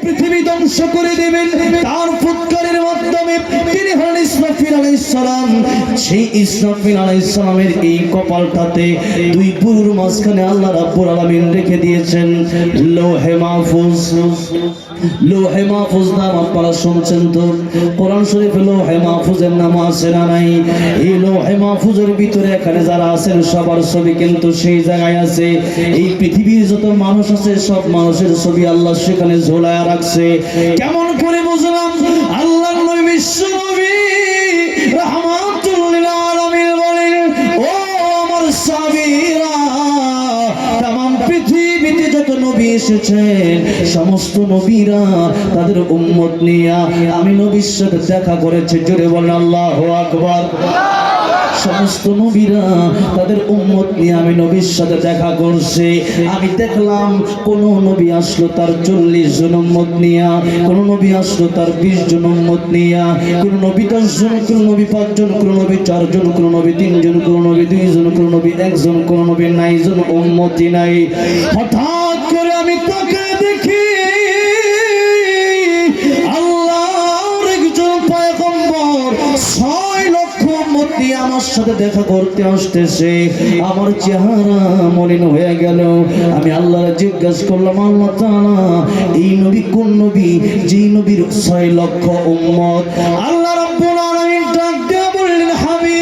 পৃথিবী ধ্বংস করে দেবেন। তার ফুৎকারের মাধ্যমে তিনি হলেন ইসরাফিল আলাইহিস সালাম। সেই ইসরাফিল আলাইহিস সালামের এই কপালটাতে দুই পুরুর মাঝখানে আল্লাহ রাব্বুল আলামিন রেখে দিয়েছেন লৌহে মাহফুজ। লৌহে মাহফুজ নাম আপনারা শুনছেন তো, কোরআন শরীফে লৌহে মাহফুজের নাম আছে না নাই? এই লৌহে মাহফুজের ভিতরে এখানে যারা আছেন সবার ছবি কিন্তু সেই জায়গায় আছে। এই পৃথিবীর যত মানুষ আছে সব মানুষের ছবি আল্লাহ সেখানে ঝোলায়া রাখছে। কেমন করে বুঝলাম? আল্লাহর নবী বিশ্ব নবী রাহমাতুল লিল আলামিন বলেন, ও আমার সাহাবীরা, तमाम পৃথিবীতে যত নবী এসেছেন সমস্ত নবীরা তাদের উম্মত নিয়ে আমি নবীর সাথে দেখা করেছি। জোরে বলেন আল্লাহু আকবার। সমস্ত নবীরা তাদের উম্মত নিয়ে আমি নবীর সাথে দেখা করছে। আমি দেখলাম কোন নবী আসলো তার 40 জন উম্মত নিয়ে, কোন নবী আসলো তার 20 জন উম্মত নিয়ে, কোন নবী 10 জন, কোন নবী 5 জন, কোন নবী 4 জন, কোন নবী 3 জন, কোন নবী 2 জন, কোন নবী 1 জন, কোন নবী 9 জন উম্মতি নাই। হঠাৎ করে আমি তাকায় দেখি আল্লাহর একজন পয়গম্বর 6 লক্ষ উম্মত নিয়ে আমার সাথে দেখা করতে আসতেছে। আমার চেহারা মলিন হয়ে গেল। আমি আল্লাহর জিজ্ঞাসা করলাম, আল্লাহ তাআলা এই নবী কোন নবী যেই নবীর 6 লক্ষ উম্মত? আল্লাহ রাব্বুল আলামিন ডাক দিয়ে বললেন, হাবিব,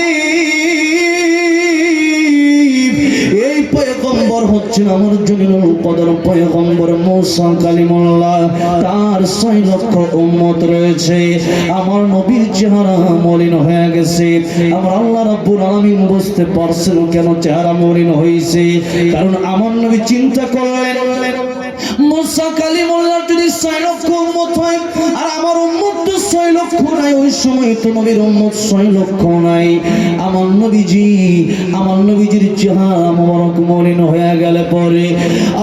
এই পয়গম্বর হচ্ছেন আমার জলিলুল কদর পয়গম্বর মূসা কালিমুল্লাহ। তার 6 লক্ষ উম্মত রয়েছে। আমার নবীর চেহারা মলিন হয়ে গেছে। আমার আল্লাহ রাব্বুল আলামিন বুঝতে পারছেন কেন চেহারা মলিন হয়েছে। কারণ আমার নবী চিন্তা করলেন, মূসা কালিমুল্লাহ যদি 6 লক্ষ উম্মত হয় আর আমার উম্মত তো 6 লক্ষ নাই, ওই সময় তো নবীর উম্মত 6 লক্ষ নাই। আমার নবীজির চেহারা মোবারক মলিন হয়ে গেলে পরে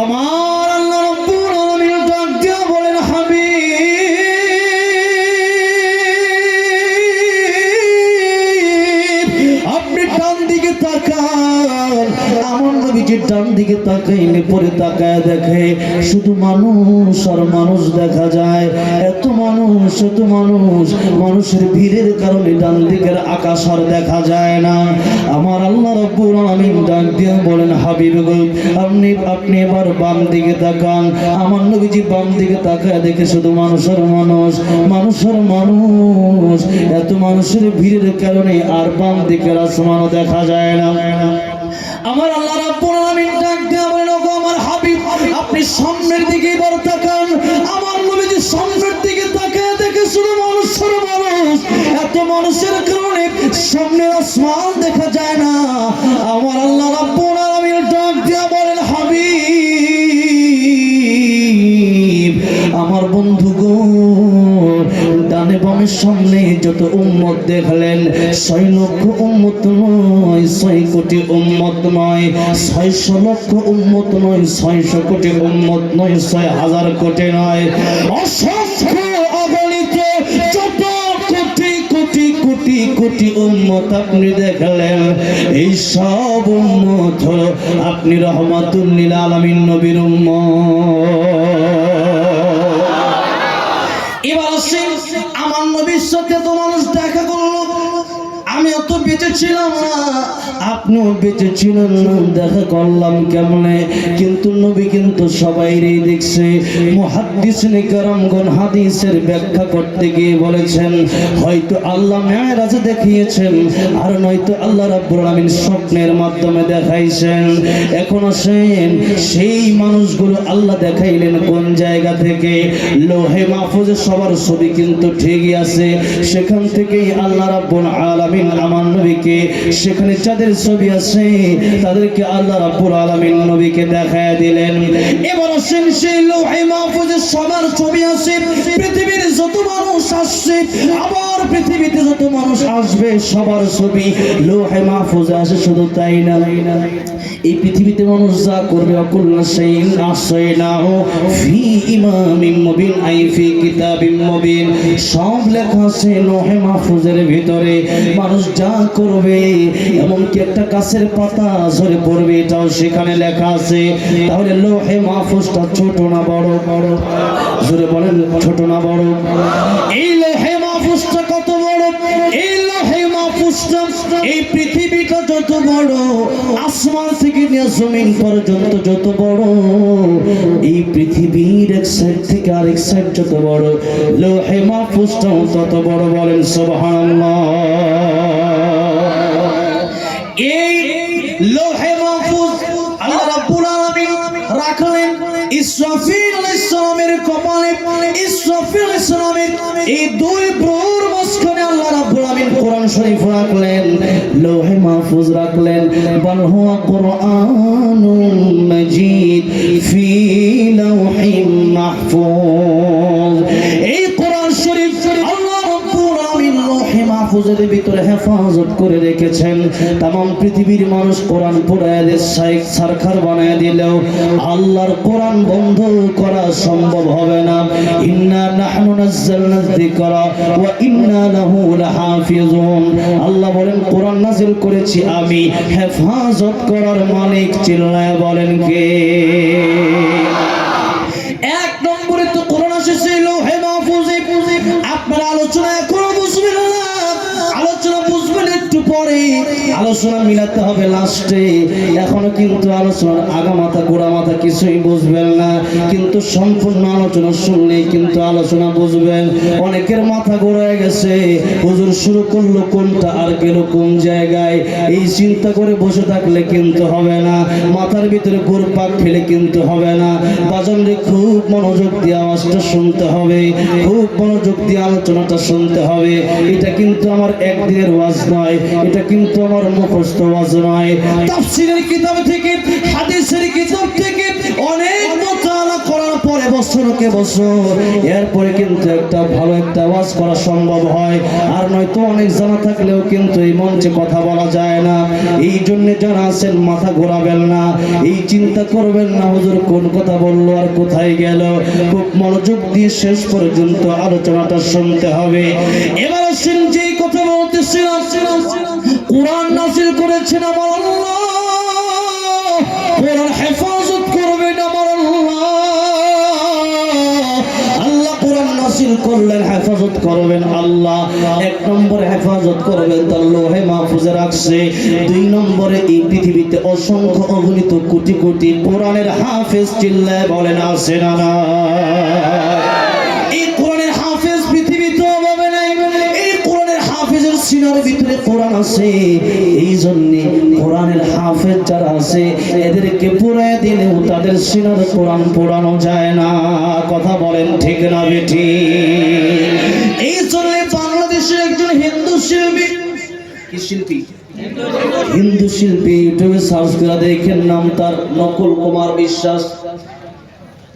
আমার আল্লাহ রাব্বুল আলামিন ডাক দিয়ে বলেন, হাবিব, আপনি ডান দিকে তাকান। আমার নবীজি ডান দিকে তাকাইলে পরে তাকায় দেখে শুধু মানুষ আর মানুষ দেখা যায়। এত মানুষ, এত মানুষ, মানুষের ভিড়ের কারণে ডান দিকের আকাশ আর দেখা যায় না। আমার আল্লাহ রাব্বুল আলামিন ডাক দিয়ে বলেন, হাবিব গো, আপনি এবার বাম দিকে তাকান। আমার নবীজি বাম দিকে তাকায় দেখে শুধু মানুষ আর মানুষ, মানুষ আর মানুষ। এত মানুষের ভিড়ের কারণে আর বাম দিকের আসমানও দেখা যায় না। আমার আল্লাহ রাব্বুল আলামিন ডাক দিয়ে বলেন, ওগো আমার হাবিব, আপনি সামনের দিকে এবার তাকান। আমার নবীজি সামনের দিকে তাকায় দেখে শুধু মানুষ আর মানুষ। এত মানুষের কারণে সামনে আসমান দেখা যায় না। আমার আল্লাহ রাব্বুল আলামিন ডাক দিয়ে বলেন, হাবিব, আমার বন্ধুগণ, ডানে বামে সামনে যত উম্মত দেখলেন 6 লক্ষ উম্মত নয়, 6 কোটি উম্মত নয়, 600 লক্ষ উম্মত নয়, 600 কোটি উম্মত নয়, 6,000 কোটি নয়, অসংখ্য অগণিত যত কোটি কোটি কোটি কোটি উম্মত আপনি দেখলেন। এই সব উম্মত হলো আপনি রহমাতুল লিল আলামিন নবীর উম্মত। এবার আসেন, আমার নবীর সাথে তো মানুষ দেখা করলো। আমিও তো বেঁচে ছিলাম না, আপনিও বেঁচে ছিলেন না, দেখা করলাম কেমনে? কিন্তু নবী কিন্তু সবাইরই দেখছে। মুহাদ্দিসিন কেরামগণ হাদিসের ব্যাখ্যা করতে গিয়ে বলেছেন, হয়তো আল্লাহ মেরাজে দেখিয়েছেন, আর নয়তো আল্লাহ রাব্বুল আলামিন স্বপ্নের মাধ্যমে দেখাইছেন। এখন আসেন, সেই মানুষগুলো আল্লাহ দেখাইলেন কোন জায়গা থেকে? লৌহে মাহফুজে সবার ছবি কিন্তু ঠিকই আছে। সেখান থেকেই আল্লাহ রাব্বুল আলামিন আমার নবীকে, সেখানে যাদের ছবি আছে তাদেরকে আল্লাহ রাব্বুল আলামিন নবীকে দেখায় দিলেন। এবার আসেন, সেই লৌহে মাহফুজে সবার ছবি আছে, পৃথিবীর যত মানুষ আসছে আবার পৃথিবীতে যত মানুষ আসবে সবার ছবি লৌহে মাহফুজে আসে। শুধু তাই না, এই পৃথিবীতে মানুষ যা করবে অকুল্লা শাইইন আহসাইনাহু ফি ইমামিম মুবিন, আই ফি কিতাবিম মুবিন, সব লেখা আছে লৌহে মাহফুজের ভিতরে। মানুষ যা করবে এমনকি একটা গাছের পাতা ঝরে পড়বে এটাও সেখানে লেখা আছে। তাহলে লৌহে মাহফুজটা ছোট না বড়? জোরে বলেন, ছোট না বড়? এই লৌহে মাহফুজটা কত বড়? এই লৌহে মাহফুজটা, এই পৃথিবীটা যত বড়, আসমান থেকে নিয়ে জমিন পর্যন্ত যত বড়, এই পৃথিবীর এক সাইড থেকে আরেক সাইড যত বড়, লৌহে মাহফুজটাও তত বড়। বলেন সুবহানাল্লাহ। এই লৌহে মাহফুজ আল্লাহ রাব্বুল আলামিন রাখলেন ইসরাফিল আলাইহিস সালামের কপালে। ইসরাফিল আলাইহিস সালামের এই দুই ব্রুর মাঝখানে আল্লাহ রাব্বুল আলামিন কোরআন শরীফ রাখলেন, লৌহে মাহফুজ রাখলেন। বাল হুয়া কুরআনুম মাজিদ ফি লাওহিম মাহফুজ। এই কোরআন শরীফ আল্লাহ রাব্বুল আলামিন লৌহে মাহফুজের ভিতরে হেফাজত করে রেখেছেন। तमाम পৃথিবীর মানুষ কোরআন পড়ায় দিয়ে শাইখ সরকার বানায় দিলেও আল্লাহর কোরআন বন্ধ করা সম্ভব হবে না। ইন্না নাহনু নাযালনা যিকরা ওয়া ইন্না লাহু লাহাফিজুন। আল্লাহ বলেন কোরআন নাযিল করেছি আমি, হেফাজত করার মালিক চিল্লায় বলেন কে? এক নম্বরে তো কোরআন এসেছে লৌহে মাহফুজে। আপনারা আলোচনা এখনো বুঝবেন না, আলোচনা বুঝবেন একটু পরে, আলোচনা মিলাতে হবে লাস্টে। এখনো কিন্তু আলোচনার আগা মাথা গোড়া মাথা কিছুই বুঝবেন না, কিন্তু সম্পূর্ণ আলোচনা শুনলেই কিন্তু আলোচনা বুঝবেন। অনেকের মাথা ঘোরায় গেছে, হুজুর শুরু করলো কোনটা আর গেল কোন জায়গায়, এই চিন্তা করে বসে থাকলে কিন্তু হবে না, মাথার ভিতরে ঘুরপাক খেলে কিন্তু হবে না। বাজানরে খুব মনোযোগ দিয়ে আওয়াজটা শুনতে হবে, খুব মনোযোগ দিয়ে আলোচনাটা শুনতে হবে। এটা কিন্তু আমার একদিনের ওয়াজ নয়, এটা কিন্তু আমার মুখস্থ ওয়াজ নয়। তাফসীরের কিতাব থেকে, হাদিসের কিতাব থেকে অনেক মুতালা করার পরে বছরকে বছর এরপরে কিন্তু একটা ভালো একটা ওয়াজ করা সম্ভব হয়। আর নয়তো অনেক জানা থাকলেও কিন্তু এই মঞ্চে কথা বলা যায় না। এই জন্য যারা আছেন মাথা ঘোরাবেন না, এই চিন্তা করবেন না হুজুর কোন কথা বললো আর কোথায় গেল। খুব মনোযোগ দিয়ে শেষ পর্যন্ত আলোচনাটা শুনতে হবে। এবার আসেন যেই কথা বলতেছিলাম, কোরআন নাযিল করেছেন আমার আল্লাহ, কোরআন হেফাজত করবেন আমার আল্লাহ। আল্লাহ কোরআন নাযিল করলেন, হেফাজত করবেন আল্লাহ। এক নম্বরে হেফাজত করবেন তার লৌহে মাহফুজে রাখছে। দুই নম্বরে এই পৃথিবীতে অসংখ্য অগণিত কোটি কোটি কোরআনের হাফেজ চিল্লায় বলেন আছে না না? এই কোরআনের হাফেজ পৃথিবীতে অভাবে নাই। এই কোরআনের হাফেজের সিনার ভিতরে কোরআন আছে। এই জন্য কোরআনের হাফেজ যারা আছে এদেরকে পুরায় দিলেও তাদের সিনার কোরআন পড়ানো যায় না। কথা বলেন ঠিক না বেঠি? এই জন্য বাংলাদেশের একজন হিন্দু শিল্পী, কি শিল্পী? হিন্দু শিল্পী, ইউটিউবে সার্চ করে দেখেন, নাম তার নকুল কুমার বিশ্বাস।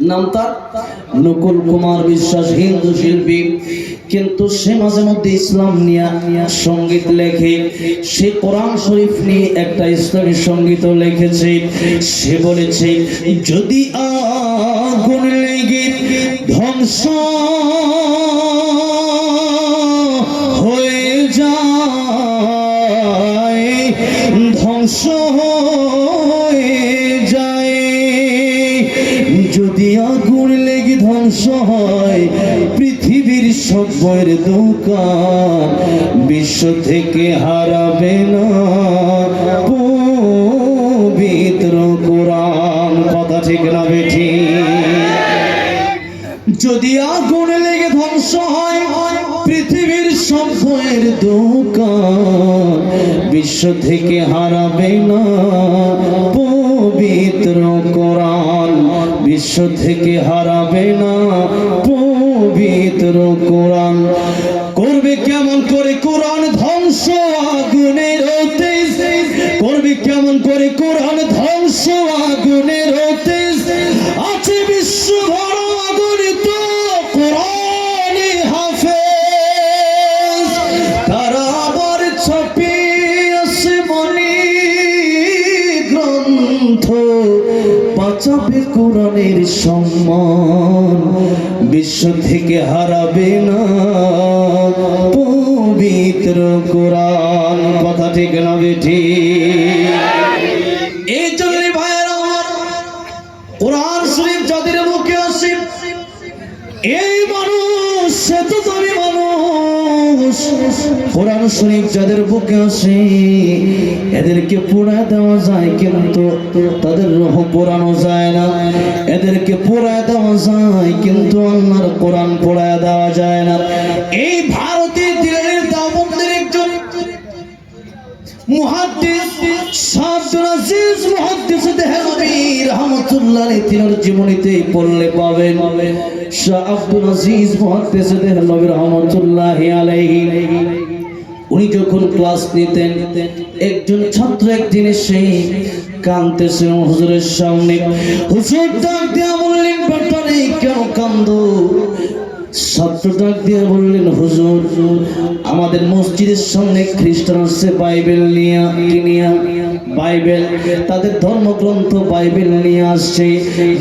নাম তার নকুল কুমার বিশ্বাস, হিন্দু শিল্পী। কিন্তু সে মাঝে মধ্যে ইসলাম নিয়ে সঙ্গীত লেখে। সে কোরআন শরীফ নিয়ে একটা ইসলামী সঙ্গীত লিখেছে। সে বলেছে যদি আগুন লেগে ধ্বংস হয়ে যায়, ধ্বংস হয়ে যায়, যদি আগুন লেগে ধ্বংস হয় পৃথিবীর সব বইয়ের দোকান, বিশ্ব থেকে হারাবে না পবিত্র কোরআন। কথা ঠিক না বেঠি? যদি আগুন লেগে ধ্বংস হয় পৃথিবীর সব বইয়ের দোকান, বিশ্ব থেকে হারাবে না পবিত্র কোরআন, বিশ্ব থেকে হারাবে না পবিত্র কোরআন। করবে কেমন করে কোরআন ধ্বংস আগুনের তেজ, করবে কেমন করে কোরআন ধ্বংস আগুনের তেজ, আছে বিশ্ব ভরা অগণিত কোরআনে হাফেজ। কোরআনের সম্মান বিশ্ব থেকে হারাবে না পবিত্র কোরআন। কথা ঠিক না বেঠি? এই জন্য ভাইয়েরা আমার, কোরআন শরীফ যাদের মুখে আসে এই মানুষ সে তো তুমি মানুষ। কোরআন শরীফ যাদের বুকে আসে এদেরকে পোড়া দেওয়া যায় কিন্তু তাদের রূহ পোড়ানো যায় না। এদেরকে পোড়া দেওয়া যায় কিন্তু আল্লাহর কোরআন পোড়া দেওয়া যায় না। এই ভারতের দিলের দাওবন্দের একজন মুহাদ্দিস আব্দুল আজিজ মুহাদ্দিস দেহলভী রাহমাতুল্লাহ আলাইহি তিনার জীবনীতে পড়লে পাবেন শাহ আব্দুল আজিজ মুহাদ্দিস দেহলভী রাহমাতুল্লাহ আলাইহি উনি যখন ক্লাস নিতেন একজন ছাত্র একদিন এসে কাঁদতেছেন হুজুরের সামনে। হুজুর ডাক দিয়া বললেন, বেটা রে কেন কান্দো? ছাত্র ডাক দিয়ে বললেন, হুজুর আমাদের মসজিদের সামনে খ্রিস্টান আসছে বাইবেল নিয়ে বাইবেল তাদের ধর্মগ্রন্থ বাইবেল নিয়ে আসছে।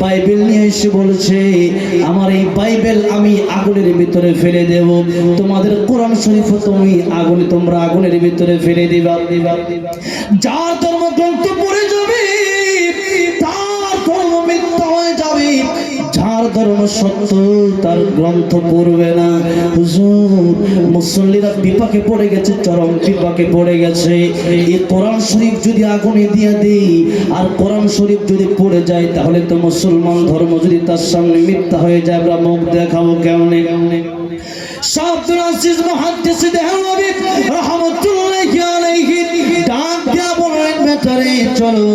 বাইবেল নিয়ে এসে বলছে আমার এই বাইবেল আমি আগুনের ভিতরে ফেলে দেব, তোমাদের কোরআন শরীফ তোমরা আগুনের ভিতরে ফেলে দিবা। যার ধর্মগ্রন্থ পড়ে যাবে তার ধর্ম মিথ্যা হয়ে যাবে, যার ধর্ম সত্য তার গ্রন্থ পড়বে না। হুজুর মুসল্লিরা বিপাকে পড়ে গেছে, চরম বিপাকে পড়ে গেছে। এই কোরআন শরীফ যদি আগুনে দিয়ে দেই আর কোরআন শরীফ যদি পড়ে যায় তাহলে তো মুসলমান ধর্ম যদি তার সামনে মিথ্যা হয়ে যায়, আমরা মুখ দেখাবো কেমনে? শাহ আব্দুল আজিজ মুহাদ্দিস দেহলভী রাহমাতুল্লাহি আলাইহি ডাক দিয়া বললেন, বেটা রে চলো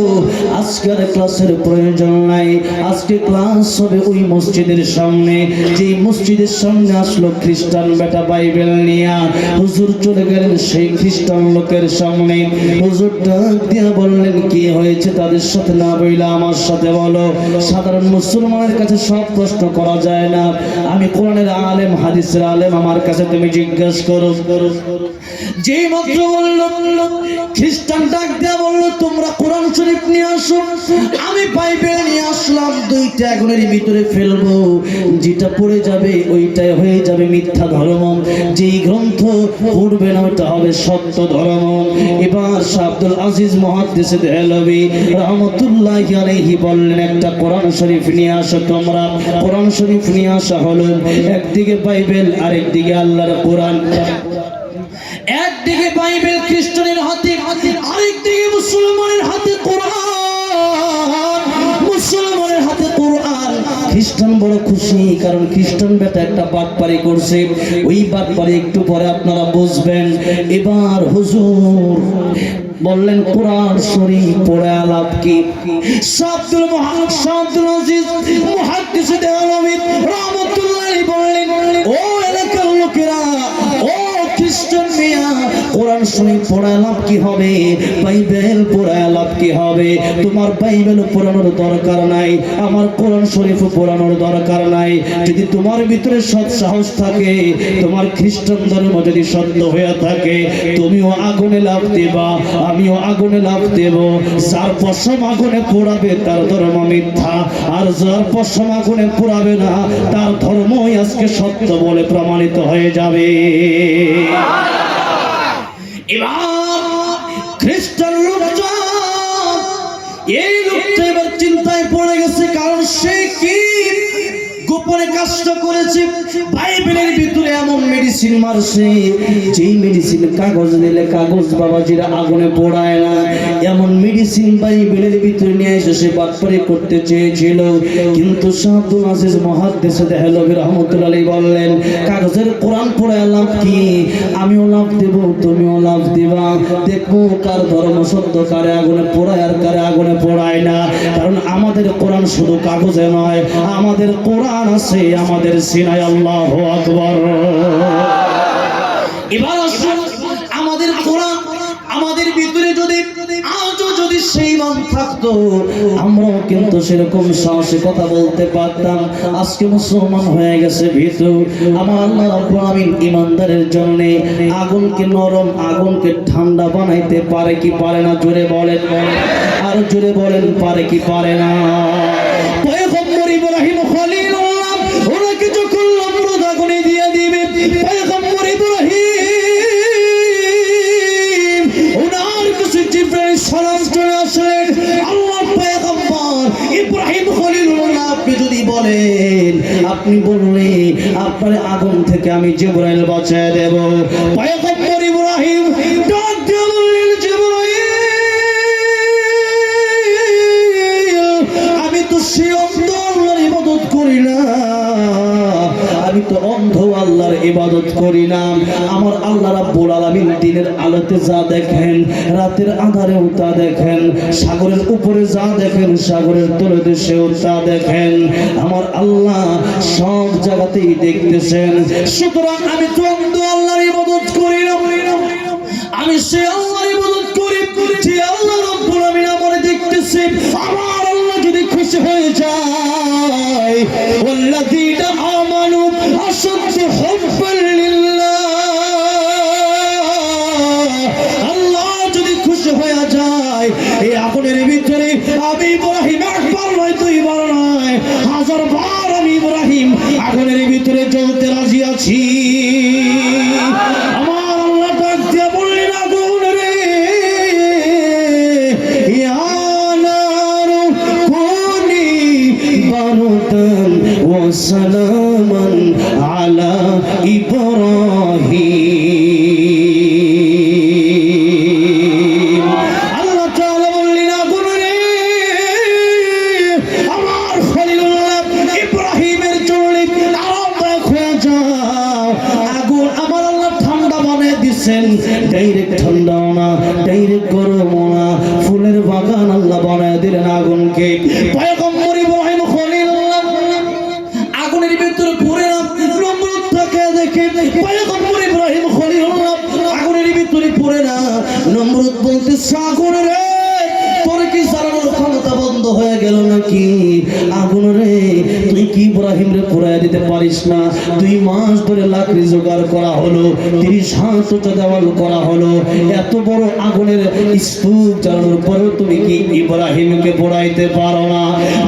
আজকের ক্লাসের প্রয়োজন নাই, আজকে ক্লাস হবে ওই মসজিদের সামনে। যে মসজিদের সামনে আসলো খ্রিস্টান বেটা বাইবেল নিয়ে, হুজুর চলে গেলেন সেই খ্রিস্টান লোকের সামনে। হুজুর ডাক দিয়া বললেন, কি হয়েছে তাদের সাথে না বইলা আমার সাথে বলো। সাধারণ মুসলমানের কাছে সব প্রশ্ন করা যায় না, আমি কোরআনের আলেম হাদিসের আলেম, আমার কাছে তুমি জিজ্ঞাসা করো। যে মাত্র বলল খ্রিস্টান ডাক দেয়া বলল, তোমরা কোরআন শরীফ নিয়ে আসো, আমি বাইবেল নিয়ে আসলাম, দুইটা আগুনের ভিতরে ফেলবো, যেটা পড়ে যাবে ওইটাই হয়ে যাবে মিথ্যা ধর্ম, যেই গ্রন্থ পড়বে না ওটা হবে সত্য ধর্ম। এবার শাহ আব্দুল আজিজ মুহাদ্দিস দেহলভী রাহমাতুল্লাহি আলাইহি বললেন, একটা কোরআন শরীফ নিয়ে আসো তোমরা। কোরআন শরীফ নিয়ে আসা হলো, একদিকে বাইবেল আরেকদিকে আল্লাহর কোরআন। একদিকে বাইবেল খ্রিস্টানের হাতে, আরেকদিকে মুসলমানের হাতে কোরআন। মুসলমানের হাতে কোরআন। খ্রিস্টান বড় খুশি, কারণ খ্রিস্টান বেটা একটা বাটপারি করছে, ওই বাটপারি একটু পরে আপনারা বুঝবেন। এবার হুজুর বললেন, কোরআন শরীফ পড়ে লাভ কি? শাহ আব্দুল আজিজ মুহাদ্দিস দেহলভী রাহমাতুল্লাহ আলাইহি বললেন, ও এলাকার লোকেরা, ও খ্রিস্টান মিয়া, কোরআন শরীফ পড়া লাভ কি হবে? বাইবেল পড়া লাভ কি হবে? তোমার বাইবেল পড়ানোর দরকার নাই, আমার কোরআন শরীফ পড়ানোর দরকার নাই। যদি তোমার ভিতরে সৎ সাহস থাকে, তোমার খ্রিস্টান ধর্ম যদি সত্য হয়ে থাকে, তুমিও আগুনে লাফ দেবা, আমিও আগুনে লাফ দেব। যার পশম আগুনে পোড়াবে তার ধর্ম মিথ্যা, আর যার পশম আগুনে পোড়াবে না তার ধর্মই আজকে সত্য বলে প্রমাণিত হয়ে যাবে। এবার খ্রিস্টান লোকটা, এই লোকটা এবার চিন্তায় পড়ে গেছে, কারণ সে কি গোপনে কাজটা করেছে। বাইবেলের ভিতরে এমন মেডিসিন মারছে, যেই মেডিসিন কাগজ দিলে কাগজ বাবাজিরা আগুনে পোড়ায় না, এমন মেডিসিন বাইবেলের ভিতরে নিয়ে এসে সে বাটপারি করতে চেয়েছিল। কিন্তু শাহ আব্দুল আজিজ মুহাদ্দিস দেহলভী রাহমাতুল্লাহি আলাইহি বললেন, কাগজের কোরআন পড়ায় লাভ কি? আমিও লাভ দেব, তুমিও লাভ দিবা, দেখবো কার ধর্ম সত্য, কারে আগুনে পোড়ায় আর কারে আগুনে পোড়ায় না। কারণ আমাদের কোরআন শুধু কাগজে নয়, আমাদের কোরআন আছে আমাদের সিনায়। আল্লাহু আকবার। এবার আসুন, আমাদের কোরআন আমাদের ভিতরে যদি আজও যদি সেই মান থাকতো, আমরাও কিন্তু সেরকম সাহসে কথা বলতে পারতাম। আজকে মুসলমান হয়ে গেছে ভীতু। আমার আল্লাহ রাব্বুল আলামিন ঈমানদারের জন্য আগুনকে নরম, আগুনকে ঠান্ডা বানাইতে পারে কি পারে না? জোরে বলেন, আর জোরে বলেন, পারে কি পারে না? আপনি বললে আপনার আগুন থেকে আমি জিবরাইল বাঁচিয়ে দেব। পয়গম্বর ইব্রাহিম ডাক দিয়ে বললেন, জিবরাইল আমি তো সে অন্ধ আল্লাহর ইবাদত করি না, আমি তো অন্ধ আল্লাহর ইবাদত করি না। আমার আল্লাহ রাব্বুল আলামিন দিনের আলোতে যা দেখেন, রাতের আঁধারেও তা দেখেন, সাগরের উপরে যা দেখেন, সাগরের তলদেশেও তা দেখেন। আমার আল্লাহ সব জায়গাতেই দেখতেছেন। সুতরাং আমি তো অন্ধ আল্লাহর ইবাদত করি না, আমি সে আল্লাহর ইবাদত করি যে আল্লাহ রাব্বুল আলামিন আমারে দেখতেছে। আমার আল্লাহ যদি খুশি হয়ে যায়, ওয়াল্লাযীনা আমানু আশাদ্দু হুব্বান লিল্লাহ, আল্লাহ যদি খুশি হয়ে যায় এই আগুনের ভিতরে আমি ইব্রাহিম একবার নয়, দুইবার নয়, 1000 বার আমি ইব্রাহিম আগুনের ভিতরে জ্বলতে রাজি আছি। আমার আল্লাহ ডাক দিয়ে বললেন, আগুন রে ইয়া নারু কুনি বারদান ওয়া সালামান আলা ইব্রাহিম। আল্লাহ তাআলা বললেন, আগুন রে আমার খলিলুল্লাহ ইব্রাহিমের চুলে আরামদায়ক হয়ে যাও। আগুন আমার আল্লাহ ঠান্ডা বানিয়ে দিচ্ছেন, ডাইরেক্ট ঠান্ডাও না, ডাইরেক্ট গরমও না, ফুলের বাগান আল্লাহ বানিয়ে দিলেন আগুনকে। পয়গম্বর ইব্রাহিম খলিলুল্লাহ আগুনের ভিতরে পড়ে নমরুদ তাকে দেখে, পয়গম্বর ইব্রাহিম খলিলুল্লাহ আগুনের ভিতরে পড়ে না। নমরুদ বলতেছে, আগুন রে তোর কি জ্বালানোর ক্ষমতা বন্ধ হয়ে গেল নাকি? আগুন রে তুই কি ইব্রাহিম রে পুরাই দিতে পারিস না? 2 মাস ধরে লাকড়ি জোগাড় করা হলো, 30 হাত উঁচা দেওয়াল করা হলো, এত বড় আগুনের স্তূপ জ্বালানোর পরেও তুমি কি ইব্রাহিমকে পোড়াইতে পারো না?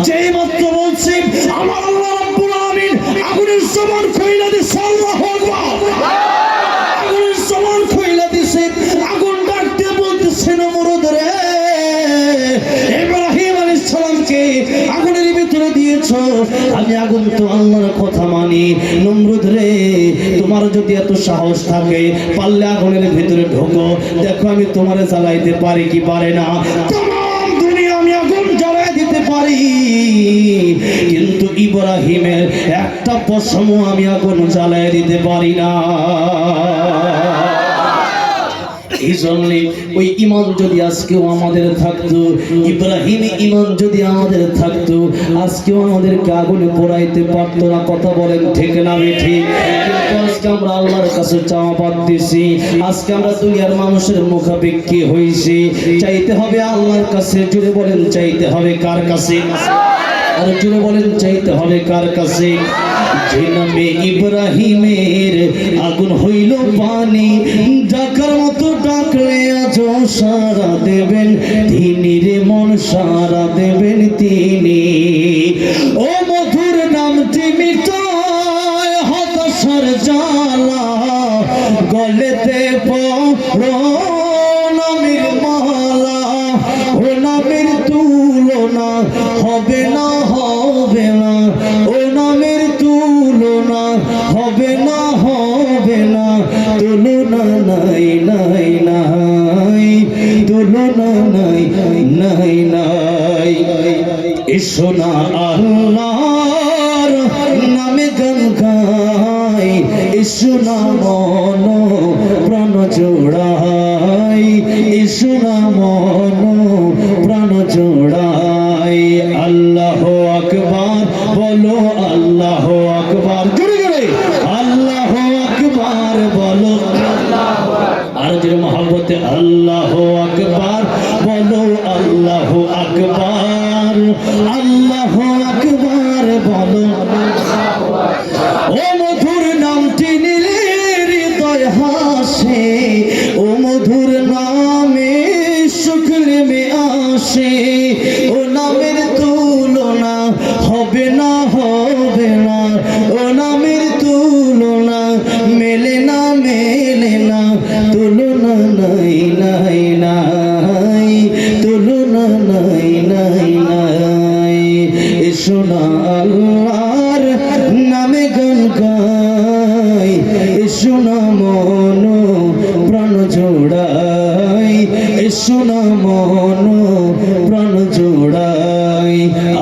যেই মাত্র বলছি আমার আল্লাহ রাব্বুল আলামিন আগুনের জবান খুইলা দিছে। আল্লাহু আকবার। আগুনের জবান খুইলা দিছে। আগুন ডাক দিয়ে বলতেছে, নমরুদ রে ইব্রাহিম আলাইহিস সালামকে আগুনের ভিতরে দিয়েছো, আমি আগুন তো আল্লাহর কথা মানি। নমরুদ রে তোমার যদি এত সাহস থাকে পারলে আগুনের ভিতরে ঢোকো, দেখো আমি তোমারে জ্বালাইতে পারি কি পারে না। तमाम দুনিয়া আমি আগুন জ্বালাই দিতে পারি, কিন্তু ইব্রাহিমের একটা পশমও আমি আগুন জ্বালাই দিতে পারি না। এই জন্য ওই ঈমান যদি আজকেও আমাদের থাকতো, ইব্রাহিমী ঈমান যদি আমাদের থাকতো, আজকেও আমাদেরকে আগুনে পোড়াইতে পারতো না। কথা বলেন ঠিক না ঠিক? কিন্তু আজকে আমরা আল্লাহর কাছে চাওয়া পাচ্ছি, আজকে আমরা দুনিয়ার মানুষের মুখাপেক্ষী হয়েছি। চাইতে হবে আল্লাহর কাছে। জুড়ে বলেন চাইতে হবে কার কাছে? আর জুড়ে বলেন চাইতে হবে কার কাছে? যে নামে ইব্রাহিমের আগুন হইল পানি, ডাকার মতো ডাকলে আজ সারা দেবেন তিনি রে, মন সারা দেবেন তিনি। ও মধুর নামটি মিটায় হতাশার জ্বালা, গলেতে পড়ো নামের মালা, ও নামের তুলনা হবে না, হবে না, ও নামের তুলনা হবে না, হবে না, তুলনা নাই নাই নাই, তুলনা নাই নাই নাই। এসো না আল্লাহর নামে গান গাই, এসো না মন প্রাণ জোড়াই, এসো না মন প্রাণ জোড়াই। আল্লাহু আকবার বলো, আল্লাহু আকবার, জোরে জোরে আল্লাহু আকবার বলো, আর যে মহব্বতে আল্লাহু আকবার বলো, আল্লাহু আকবার, আল্লাহু আকবার বলো। ও মধুর নামটি নিলে হৃদয় হাসে, ও মধুর নামে সুখ নেমে আসে, এসো না মন প্রাণ জোড়াই, এসো না মন প্রাণ জোড়াই।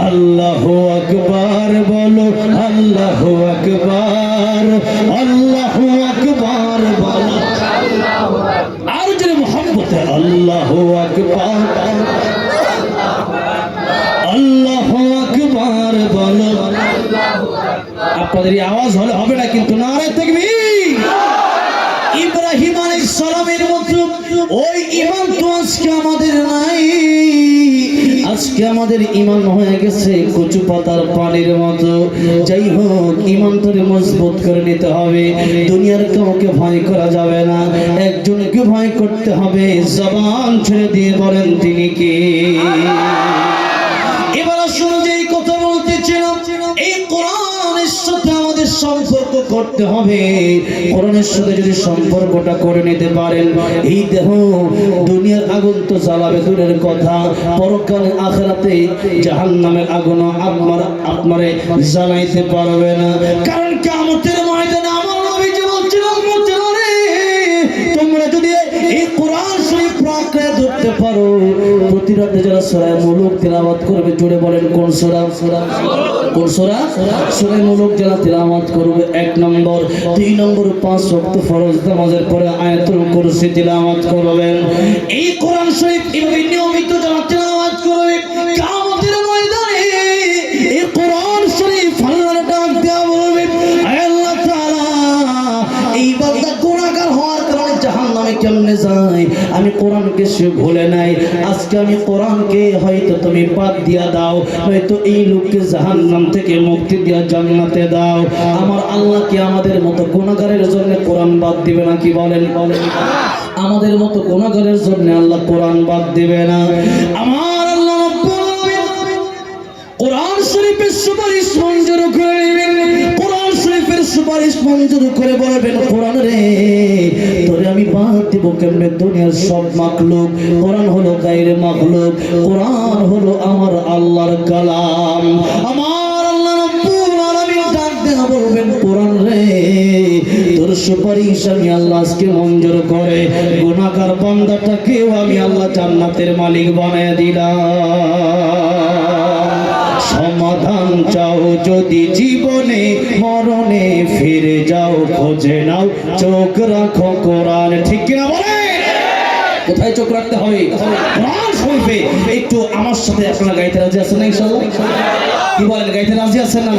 আল্লাহু আকবার বলো, আল্লাহু আকবার, আল্লাহু আকবার বলো, আর জোরে মুহাব্বতে আল্লাহু আকবার, আল্লাহু আকবার বলো। আপনাদের এই আওয়াজ হলে হবে না কিন্তু, নারে তাকবীর। ইব্রাহিম আলাইহিস সালামের মতো ওই ঈমান তো আজকে আমাদের নাই। আজকে আমাদের ঈমান হয়ে গেছে কচু পাতার পানির মতো। যাই হোক, ঈমানটাকে মজবুত করে নিতে হবে। দুনিয়ার কাউকে ভয় করা যাবে না, একজনকে ভয় করতে হবে। জবান ছেড়ে দিয়ে বলেন তিনি কে? এবার আসুন যে কথা বলতেছিলাম, এই কোরআনের সাথে আমাদের সম্পর্ক করতে হবে। কোরআনের সাথে যদি সম্পর্কটা করে নিতে পারেন, এই দেহ দুনিয়ার আগুন তো জ্বালাবে দূরের কথা, পরকালে আখিরাতে জাহান্নামের আগুন আপনারে জ্বালাইতে পারবে না। কারণ কিয়ামতের ময়দানে আমার নবীজি বলছিলেন, তোমরা যদি এই কোরআন শরীফ পাকড়ে ধরতে পারো, প্রতি রাতে যারা সূরা মুলুক তিলাওয়াত করবে, জুড়ে বলেন কোন সূরা? কোন সূরা? সূরা মুলুক যারা তিলাওয়াত করবে 1 নম্বর, 2 নম্বর 5 ওয়াক্ত ফরজ নামাজের পরে আয়াতুল কুরসি তিলাওয়াত করবেন। এই কোরআন শরীফ এভাবে নিয়মিত যারা তিলাওয়াত করবে, কিয়ামতের ময়দানে এই কোরআন শরীফ আল্লাহর ডাক দেওয়া বলবে, আল্লাহ তাআলা এই বান্দা গুনাহগার হওয়ার কারণে জাহান্নামে কেমনে যায়, আমি কোরআনকে সে ভুলে নাই। আজকে আমি কোরআনকে হয়তো তুমি বাদ দিয়া দাও, হয়তো এই লোককে জাহান্নাম থেকে মুক্তি দিয়া জান্নাতে দাও। আমার আল্লাহ কি আমাদের মতো গুনাহগারের জন্য কোরআন বাদ দিবে না? কি বলেন? আমাদের মতো গুনাহগারের জন্য আল্লাহ কোরআন বাদ দিবে না। আমার আল্লাহ রাব্বুল আলামিন কোরআন শরীফের সুপারিশ মঞ্জুর করে নেবেন। কোরআন শরীফের সুপারিশ মঞ্জুর করে বলবেন, কোরআন রে তোরে আমি বাদ দিব কেমনে? দুনিয়ার সব মাখলুক, কোরআন হলো গায়রে মাখলুক, কোরআন হলো আমার আল্লাহর কালাম। আমার আল্লাহ রাব্বুল আলামিন ডাক দেয়া বলবেন, কোরআন রে তোর সুপারিশ আমি আল্লাহ আজকে মঞ্জুর করে গুনাহগার বান্দাটাকেও আমি আল্লাহ জান্নাতের মালিক বানায় দিলাম। সমাধান চাও যদি জীবনে, মরণে ফিরে যাও, খোঁজে নাও, চোখ রাখো কোরআন। ঠিক কিনা বলে? কোথায় চোখ রাখতে হবে? কোরআন শরীফে। একটু আমার সাথে আপনারা গাইতে রাজি আছেন না ইনশাআল্লাহ? কি বলেন, গাইতে রাজি আছেন না?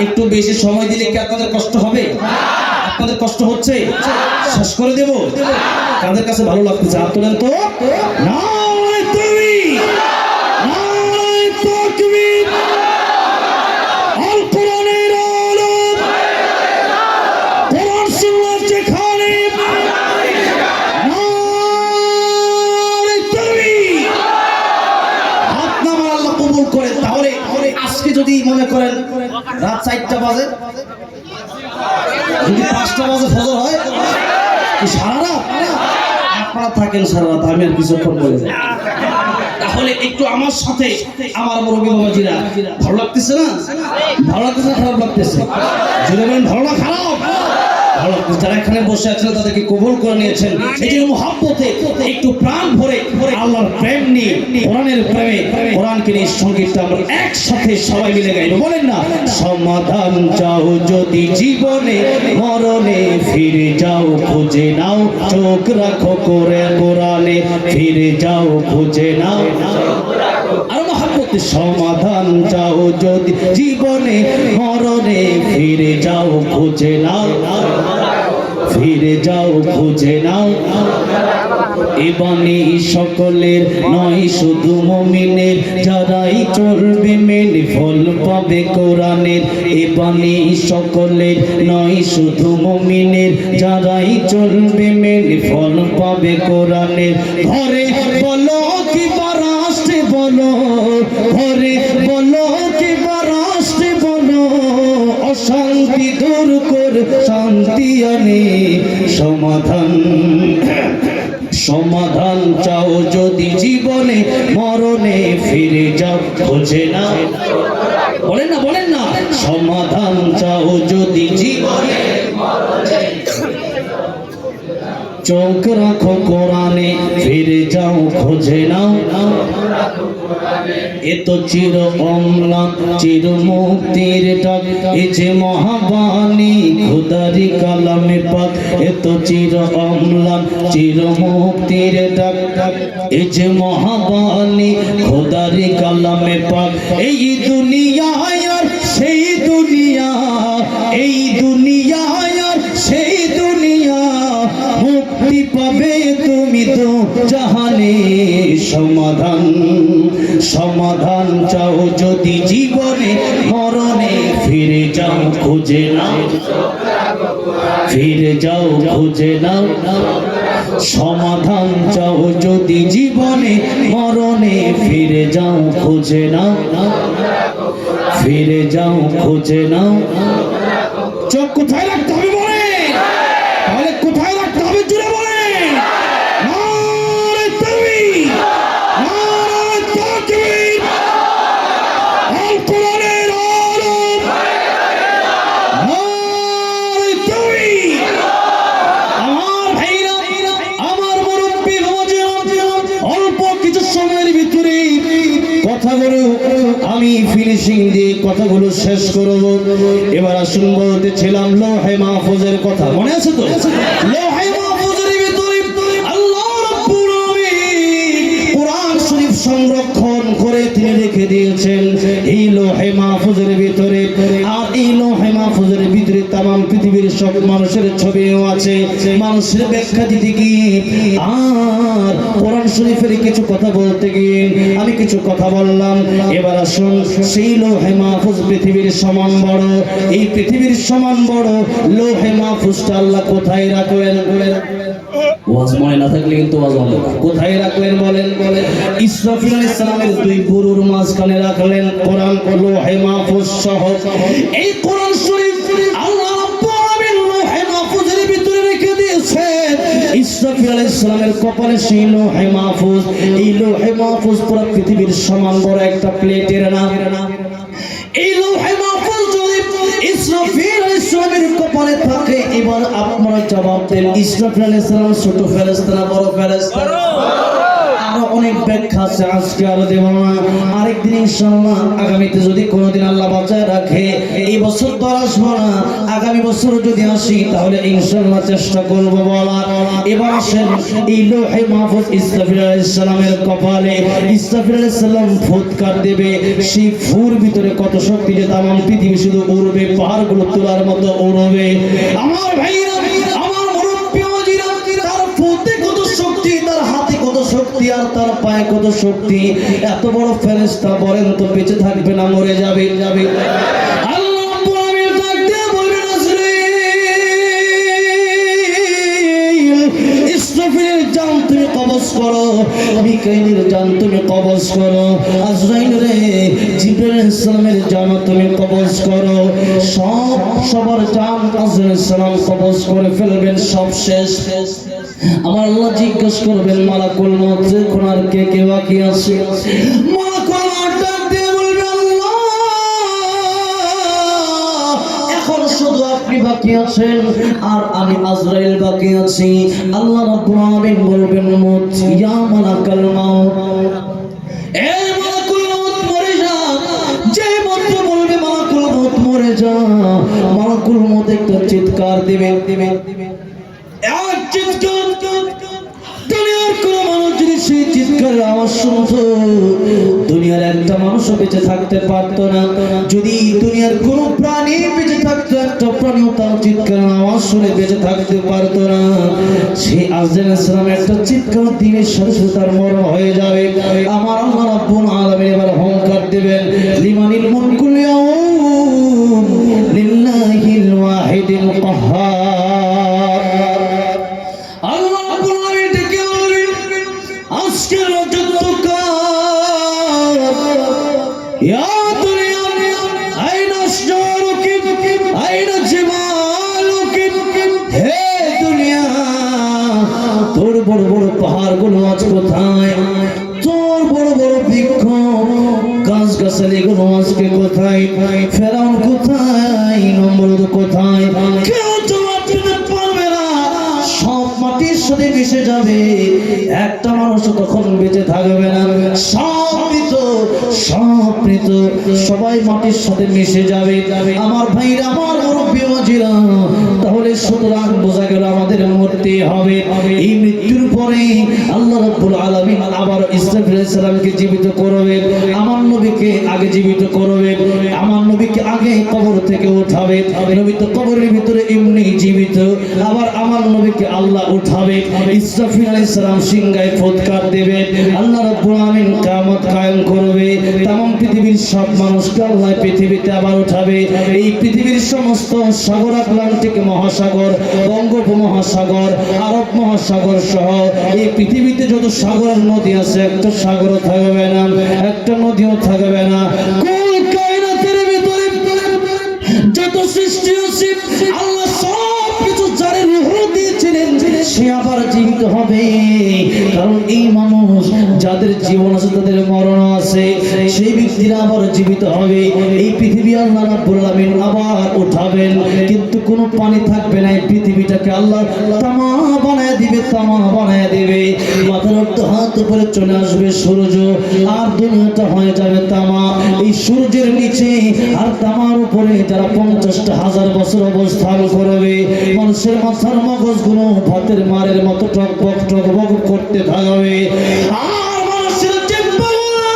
একটু বেশি সময় দিলে কি আপনাদের কষ্ট হবে? আপনাদের কষ্ট হচ্ছে? শেষ করে দেব? কাদের কাছে ভালো লাগতেছে হাত তোলেন তো। না তুমি যদি মনে করেন রাত 4টা বাজে, যদি 5টা বাজে ফজর হয়, সারা রাত আপনারা থাকেন, সারা রাত আমি আর কিছুক্ষণ বলে যাই। তাহলে একটু আমার সাথে আমার মুরব্বী বাবাজিরা, ভালো লাগতেছে না? ভালো লাগতেছে, খারাপ লাগতেছে? যদি বলেন ভালো না খারাপ, ভালো লাগতেছে। যারা এখানে বসে আছেন তাদেরকে কবুল করে নিয়েছেন, এই যে মুহাব্বতে একটু প্রাণ ভরে আল্লাহর প্রেম নিয়ে, কোরআনের প্রেমে, কোরআনকে নিয়ে সঙ্গীতটা আমরা একসাথে সবাই মিলে গাইব। বলেন না, সমাধান চাও যদি জীবনে, মরণে ফিরে যাও, খুঁজে নাও, চোখ রাখো কোরআনে, ফিরে যাও, খুঁজে নাও। আর মহাব্বতে সমাধান চাও যদি জীবনে, মরণে ফিরে যাও, খুঁজে নাও, ফিরে যাও, খুঁজে নাও। এ বাণী সকলের নয়, শুধু মুমিনের, যারাই চলবে মেনে ফল পাবে কোরআনের। এ বাণী সকলের নয়, শুধু মুমিনের, যারাই চলবে মেনে ফল পাবে কোরআনের। ঘরে বলো কি রাষ্ট্রে বলো, ঘরে বলো কি রাষ্ট্রে বলো, অশান্তি দূর কর শান্তি আনে। সমাধান চাও যদি জীবনে, মরণে ফিরে যাও, খোঁজে না। বলেন না, বলেন না, সমাধান চাও যদি জীবনে, মরণে চোখ রাখো কোরআনে, ফিরে যাও খুঁজে নাও এ তো চির অম্লান চির মুক্তির ডাক, এ যে মহাবাণী খোদারি কালামে পাক। এ তো চির অম্লান চির মুক্তির ডাক, এ যে মহাবাণী খোদারি কালামে পাক। এই দুনিয়ায় আর সেই দুনিয়া, এই দুনিয়ায় আর সেই দুনিয়া, মুক্তি পাবে তুমি তো জাহানে। সমাধান সমাধান চাও যদি জীবনে মরণে, ফিরে যাও খুঁজে নাও, ফিরে যাও খুঁজে নাও। সমাধান চাও যদি জীবনে মরণে, ফিরে যাও খুঁজে নাও, ফিরে যাও খুঁজে নাও। চোখ কোথায় রাখতে হবে বলে, তাহলে কোথায় রাখতে হবে জুড়ে বলে। কথাগুলো আমি ফিনিশিং দিয়ে কথাগুলো শেষ করব। এবার আসুন বলতেছিলাম লৌহে মাহফুজের কথা, মনে আছে তো? লৌহে মাহফুজের ভিতরে আল্লাহ রাব্বুল আলামিন কোরআন শরীফ সংরক্ষণ করে তিনি রেখে দিয়েছেন এই লৌহে মাহফুজের ভিতরে। আর এই লৌহে মাহফুজের ভিতরে तमाम পৃথিবীর সব মানুষের ছবিও আছে। মানুষের ব্যাখ্যা দিতে গিয়ে আর কোরআন শরীফের কিছু কথা বলতে গিয়ে আমি কিছু কথা বললাম। এবার আসুন সেই লৌহে মাহফুজ পৃথিবীর সমান বড়, এই পৃথিবীর সমান বড় লৌহে মাহফুজটা আল্লাহ কোথায় রাখলেন? ওয়াজ মনে না থাকলে কিন্তু ওয়াজ হবে। কোথায় রাখলেন বলেন? ইসরাফিল আলাইহিস সালামের দুই বুরুর মাঝখানে রাখলেন কোরআন ও লৌহে মাহফুজ সহ। এই কোরআন শরীফ আল্লাহ রাব্বুল আলামিন লৌহে মাহফুজের ভিতরে রেখে দিয়েছেন। ইসরাফিল আলাইহিস সালামের কপালে সেই লৌহে মাহফুজ, এই লৌহে মাহফুজ পুরো পৃথিবীর সমান বড় একটা প্লেটের নাম। এই লৌহে মাহফুজ যদি ইসরাফিল আলাইহিস সালামের কপালে থাকে, এবার আপনারা জবাব দেন ইসরাফিল আলাইহিস সালাম ছোট ফেরেশতা না বড় ফেরেশতা? আরো অনেক ব্যাখ্যা আছে, আজকে আর দেব না। আরেকদিন ইনশাআল্লাহ আগামীতে যদি কোনোদিন আল্লাহ বাঁচায় রাখে, এই বছর তো আসবো না, আগামী বছর যদি আসি তাহলে ইনশাআল্লাহ চেষ্টা করব বলার। এবার আসেন এই লৌহে মাহফুজ ইসরাফিল আলাইহিস সালামের কপালে ইসরাফিল আলাইহিস সালাম ফুৎকার দেবে। সেই ফুর ভিতরে কত শক্তি যে তামাম পৃথিবী শুধু উড়বে, পাহাড়গুলো তোলার মতো উড়বে। আমার ভাইরা, আমার মুরব্বি ওয়াজিরা, তার ফুতে কত শক্তি, তার হাতে কত শক্তি, আর তার পায়ে কত শক্তি। এত বড় ফেরেশতা বলেন তো বেঁচে থাকবে না মরে যাবে? যাবে। আল্লাহ রাব্বুল আলামিন ডাক দিয়ে বলবেন আজরাইল, ইসরাফিলের জান তুমি কবজ করো, মিকাইলের জান তুমি কবজ করো, আজরাইল রে জিবরাইল আলাইহিস সালামের জান তুমি কবজ করো। সবার জান আজরাইল আলাইহিস সালাম কবজ করে ফেলবেন, সব শেষ। আমার আল্লাহ জিজ্ঞেস করবেন মালাকুল মউত যখন আর কে কে বাকি আছে, মালাকুল মউত ডাক দিয়ে বলবে আল্লাহ এখন শুধু আপনি বাকি আছেন আর আমি আজরাইল বাকি আছি। আল্লাহ রাব্বুল আলামিন বলবেন মউত ইয়া মালাকুল মউত, এই মালাকুল মউত মরে যা। যে মাত্র বলবে মালাকুল মউত মরে যা, মালাকুল মউত একটা চিৎকার দিবে। এক চিৎকার, দুনিয়ার কোন মানুষ যদি সেই চিৎকারের আওয়াজ শুনতো, দুনিয়ার একটা মানুষও বেঁচে থাকতে পারতো না। যদি দুনিয়ার কোন প্রাণী বেঁচে থাকতো, একটা প্রাণীও তার চিৎকারের আওয়াজ শুনে বেঁচে থাকতে পারতো না। সেই আজরাইল আলাইহিস সালাম একটা চিৎকার দিনের সাথে সাথে তার মরণ হয়ে যাবে। আমার আল্লাহ রাব্বুল আলামিন এবার হুঙ্কার দেবেন, লিমানিল মুলকুল ইয়াউম লিল্লাহিল ওয়াহিদিল কাহ্হার। আল্লাহ রাব্বুল আলামিন ডেকে বলবেন আজকের রাজত্বকার, ইয়া দুনিয়া আইনা আশজারুকি আইনা জিবালুকি, হে দুনিয়া তোর বড় বড় পাহাড়গুলো আজ কোথায়? তোর বড় বড় বৃক্ষ গাছগাছালিগুলো আজকে কোথায়? ফেরাউন কোথায়? নমরুদ কোথায়? কেউ জবাব দিতে পারবে না। সব মাটির সাথে সাথে মিশে যাবে, একটা মানুষ তখন বেঁচে থাকবে না, সব মৃত, সব মৃত, সবাই মাটির সাথে মিশে যাবে। আমার ভাইরা, আমার মুরব্বী ওয়াজিরা, তাহলে সুতরাং বোঝা গেল আমাদের মরতে হবে। এই মৃত্যুর পরে আল্লাহ রাব্বুল আলামিন আবার ইসরাফিল আলাইহিস সালামকে জীবিত করবে, আমার নবীকে আগে জীবিত করবে, আমার নবীকে আগে কবর থেকে উঠাবে। নবী তো কবরের ভিতরে এমনি জীবিত, আবার আমার নবীকে আল্লাহ উঠাবে। ইসরাফিল আলাইহিস সালাম সিংহায় ফুৎকার দেবে, আল্লাহ রাব্বুল আলামিন কিয়ামত কায়েম করবে। तमाम পৃথিবীর সব মানুষকে আল্লাহ পৃথিবীতে আবার উঠাবে। এই পৃথিবীর সমস্ত সাগর, আটলান্টিক মহাসাগর, বঙ্গোপমহাসাগর, আরব মহাসাগর সহ এই পৃথিবীতে যত সাগর নদী আছে, একটা সাগরও থাকবে না, একটা নদীও থাকবে না। কুল কায়নাতের ভিতরে যত সৃষ্টি আছে, আল্লাহ সব কিছু যার রূহ দিয়েছিলেন, সে আবার জীবিত হবে। কারণ এই মানুষ যাদের জীবন আছে, তাদের মরণ আছে, সেই ব্যক্তিরা আবার জীবিত হবে। এই পৃথিবী আল্লাহ রাব্বুল আলামিন আবার উঠাবেন, কিন্তু কোনো পানি থাকবে না। এই পৃথিবীটাকে আল্লাহ তামা বানায় দিবে, তামা বানায় দিবে। মাথার উপর হাত উপরে চলে আসবে সূর্য, আর দুনিয়াটা হয়ে যাবে তামা। এই সূর্যের নিচে আর তামার উপরে যারা 50,000 বছর অবস্থান করবে, মানুষের মাথার মগজগুলো ভাতের মারের মতো টকবক টকবক করতে থাকবে। আর মানুষের জিহ্বাগুলো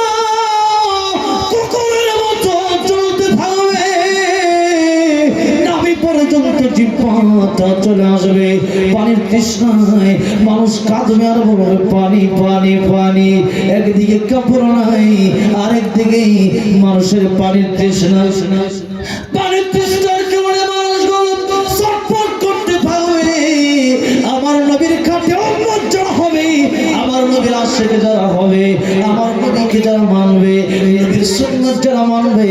কুকুরের মতো চলতে থাকবে, নাভি পর্যন্ত জিহ্বাটা চলে আসবে। পানির তৃষ্ণায় মানুষ কাঁদবে আর বলবে পানি পানি পানি। একদিকে কাপড় নাই, আরেকদিকে মানুষের পানির তৃষ্ণা। পানির তৃষ্ণার কারণে মানুষগুলো ছটফট করতে থাকবে। আমার নবীর খাটে উম্মত যারা হবে, আমার নবীর আশিক যারা হবে, আমার নবীকে যারা মানবে, নবীর সুন্নাত যারা মানবে,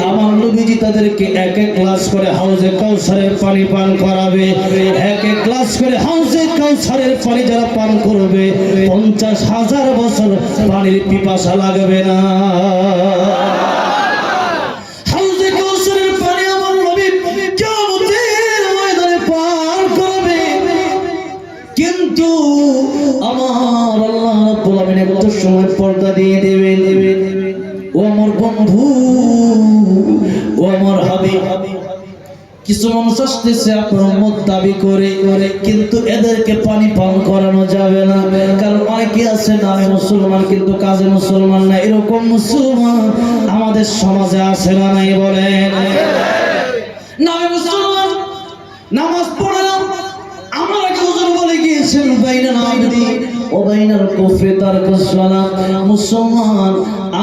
আমার নবীজি তাদেরকে এক এক গ্লাস করে হাউজে কাউসারের পানি পান করাবে। এক এক গ্লাস করে হাউজে কাউসারের পানি যারা পান করবে, 50,000 বছর পানির পিপাসা লাগবে না। কিন্তু আমার আল্লাহ রাব্বুল আলামিন একটা সময় পর্দা দিয়ে দেবেন। ও আমার বন্ধু, ও আমার হাবিব, কিছু মানুষ আসতেছে আপনার উম্মত দাবি করে, কিন্তু এদেরকে পানি পান করানো যাবে না। কারণ অনেকে আছে নামে মুসলমান কিন্তু কাজে মুসলমান না। এরকম মুসলমান আমাদের সমাজে আছে না নাই বলেন? নামে মুসলমান, নামাজ পড়ে না, আমার আগে হুজুর বলে গিয়েছেন বাইনাল আবদি ও বাইনাল কুফরি তারকুস সালাত। মুসলমান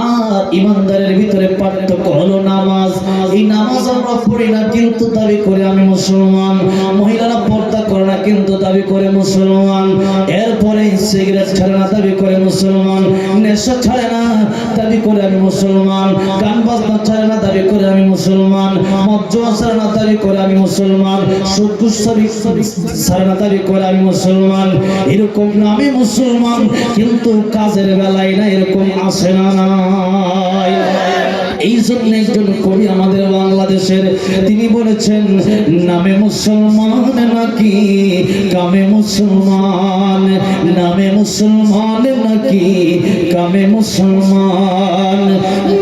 আর ইমানদারের ভিতরে পার্থক্য হলো নামাজ। এই নামাজ আমরা পড়ি না কিন্তু দাবি করে আমি মুসলমান। মহিলারা পর্দা করে না কিন্তু দাবি করে মুসলমান। এরপরে সিগারেট ছাড়ে না দাবি করে মুসলমান। নেশা ছাড়ে না দাবি করে আমি মুসলমান। গান বাজনা ছাড়ে না দাবি করে আমি মুসলমান। মদ জুয়া ছাড়ে না দাবি করে আমি মুসলমান। সুদ ঘুষ ছাড়ে না দাবি করে আমি মুসলমান। এরকম না আমি মুসলমান কিন্তু কাজের বেলায় না, এরকম আসে না নাই। এই জন্য একজন কবি আমাদের বাংলাদেশের, তিনি বলেছেন নামে মুসলমান নাকি কামে মুসলমান, নামে মুসলমান নাকি কামে মুসলমান।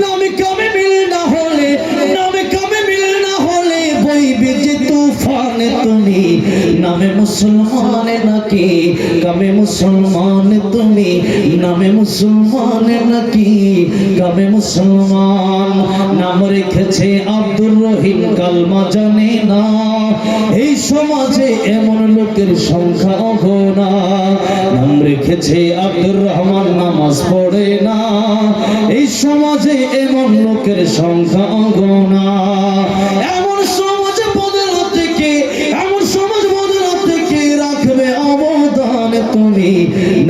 নামে কামে মিল না হলে, নামে কামে মিল না হলে বইবে যে তুফানে তুমি। নামে মুসলমান নাকি কামে মুসলমান তুমি, নামে মুসলমান নাকি কামে মুসলমান। নাম রেখেছে আব্দুর রহিম, কালমা জানে না। এই সমাজে এমন লোকের সংখ্যা অগণা। নাম রেখেছে আব্দুর রহমান, নামাজ পড়ে না। এই সমাজে এমন লোকের সংখ্যা অগণা। এমন সমাজে বদলাতে কে, এমন সমাজ বদলাতে কে রাখবে অবদান তুমি।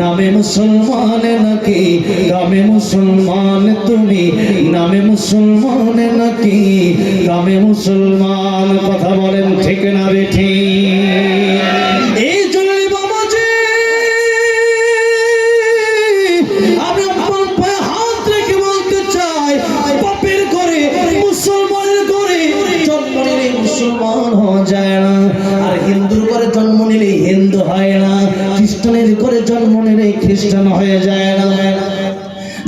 নামে মুসলমান নাকি কামে মুসলমান তুমি, নামে মুসলমান নাকি কামে মুসলমান। কথা বলেন ঠিক না বেঠি? এই জন্য বাবাজি আমি আপনার পায়ে হাত রেখে বলতে চাই, পাপের করে মুসলমানের করে জন্ম নিলে মুসলমান হওয়া যায় না, আর হিন্দুর করে জন্ম নিলে হিন্দু হয় না, খ্রিস্টান খ্রিস্টানের করে জন্ম নিলে খ্রিস্টান হয়ে যায় না।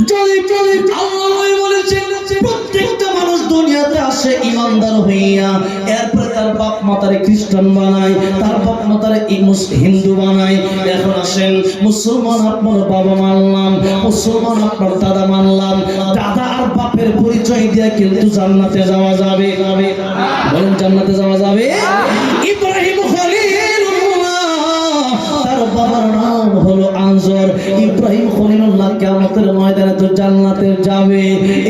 যদি আল্লাহ বলেছেন প্রত্যেকটা মানুষ দুনিয়াতে আসে ইমানদার হইয়া, এরপরে তার বাপ মাতারে খ্রিস্টান বানায়, তার বাপ মাতারে হিন্দু বানায়। এখন আসেন, মুসলমান আপনার বাবা মানলাম, মুসলমান আপনার দাদা মানলাম, দাদা আর বাপের পরিচয় দিয়ে কিন্তু জান্নাতে যাওয়া যাবে। বলেন জান্নাতে যাওয়া যাবে? ইব্রাহিম খলিলুল্লাহ, তার বাবার নাম হলো আজর। ইব্রাহিম খলিলুল্লাহ কিয়ামতের ময়দানে তো জান্নাতে যাবে।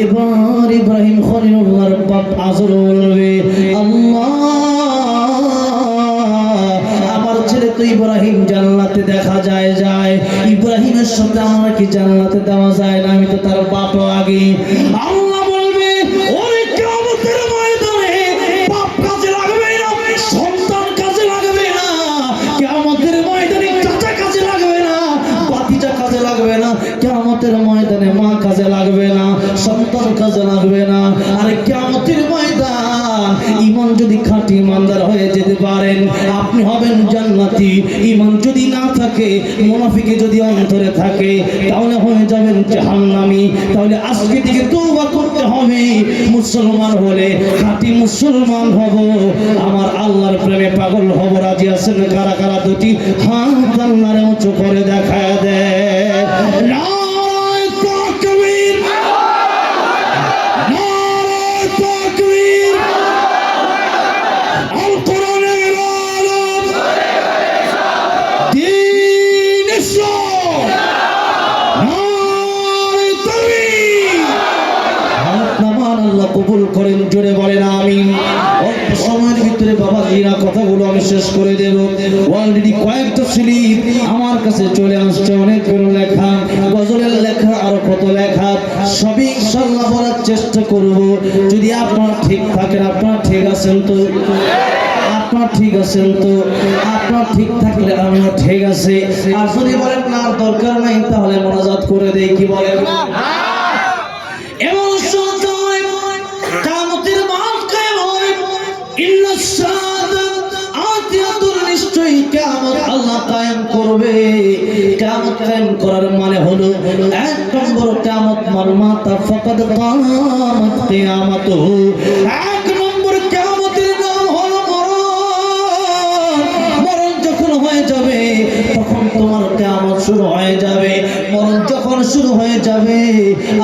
এবার ইব্রাহিম খলিলুল্লাহর বাপ আজর বলবে, আল্লাহ আমার ছেলে তো ইব্রাহিম জান্নাতে দেখা যায়, ইব্রাহিমের সাথে আমার কি জান্নাতে দেওয়া যায় না? আমি তো তার বাপ আগে। আল্লাহ বলবে, ওরে কিয়ামতের ময়দানে বাপ কাজে লাগবে না, সন্তান কাজে লাগবে না, কিয়ামতের ময়দানে চাচা কাজে লাগবে না, ভাতিজা কাজে লাগবে না, কিয়ামতের ময়দানে মা কাজে লাগবে না, সন্তান কাজে লাগবে না। আরে কিয়ামতের ময়দান ঈমান যদি খাঁটি ইমানদার হয়ে যেতে পারেন, আপনি হবেন জান্নাতি। ঈমান যদি না থাকে, মুনাফিকে যদি অন্তরে থাকে, তাহলে হয়ে যাবেন জাহান্নামী। তাহলে আজকে থেকে তওবা করতে হবে। মুসলমান হলে খাঁটি মুসলমান হব, আমার আল্লাহর প্রেমে পাগল হব। রাজি আছেন কারা কারা? দুটি হাত আল্লাহর উঁচু করে দেখায় দেয়। নারায়ে তাকবীর, নারায়ে তাকবীর। আল কোরআনের আলম, দ্বীন ইসলাম, নারায়ে তাকবীর। হাত নামান, আল্লাহ কবুল করেন। জোরে বলেন আমিন। অল্প সময়ের ভিতরে বাবাজিরা কথাগুলো আমি শেষ করে দেব। অলরেডি কয়েকটা স্লিপ আমার কাছে চলে আসছে, অনেকগুলো লেখা, গজলের লেখা, আরো কত লেখা, সবই ইনশাআল্লাহ বলার চেষ্টা করব। যদি আপনারা ঠিক থাকেন, আপনারা ঠিক আছেন তো? আপনার ঠিক আছেন তো? আপনার ঠিক থাকলে আমিও ঠিক আছে। আর যদি বলেন না আর দরকার নাই, তাহলে মোনাজাত করে দেই। কি বলেন? এবং কিয়ামতের মাঠ কায়েম হবে। ইন্নাস সাআদাত আতিয়াতুন, নিশ্চয়ই কিয়ামত আল্লাহ কায়েম করবে। কিয়ামত কায়েম করার মানে হলো, এক নম্বর কিয়ামত মাতা ফাকাদ কামাত কিয়ামাতুহু। এক নম্বর কিয়ামতের নাম হলো মরণ। যখন হয়ে যাবে তখন তোমার কিয়ামত শুরু হয়ে যাবে। মরণ যখন শুরু হয়ে যাবে,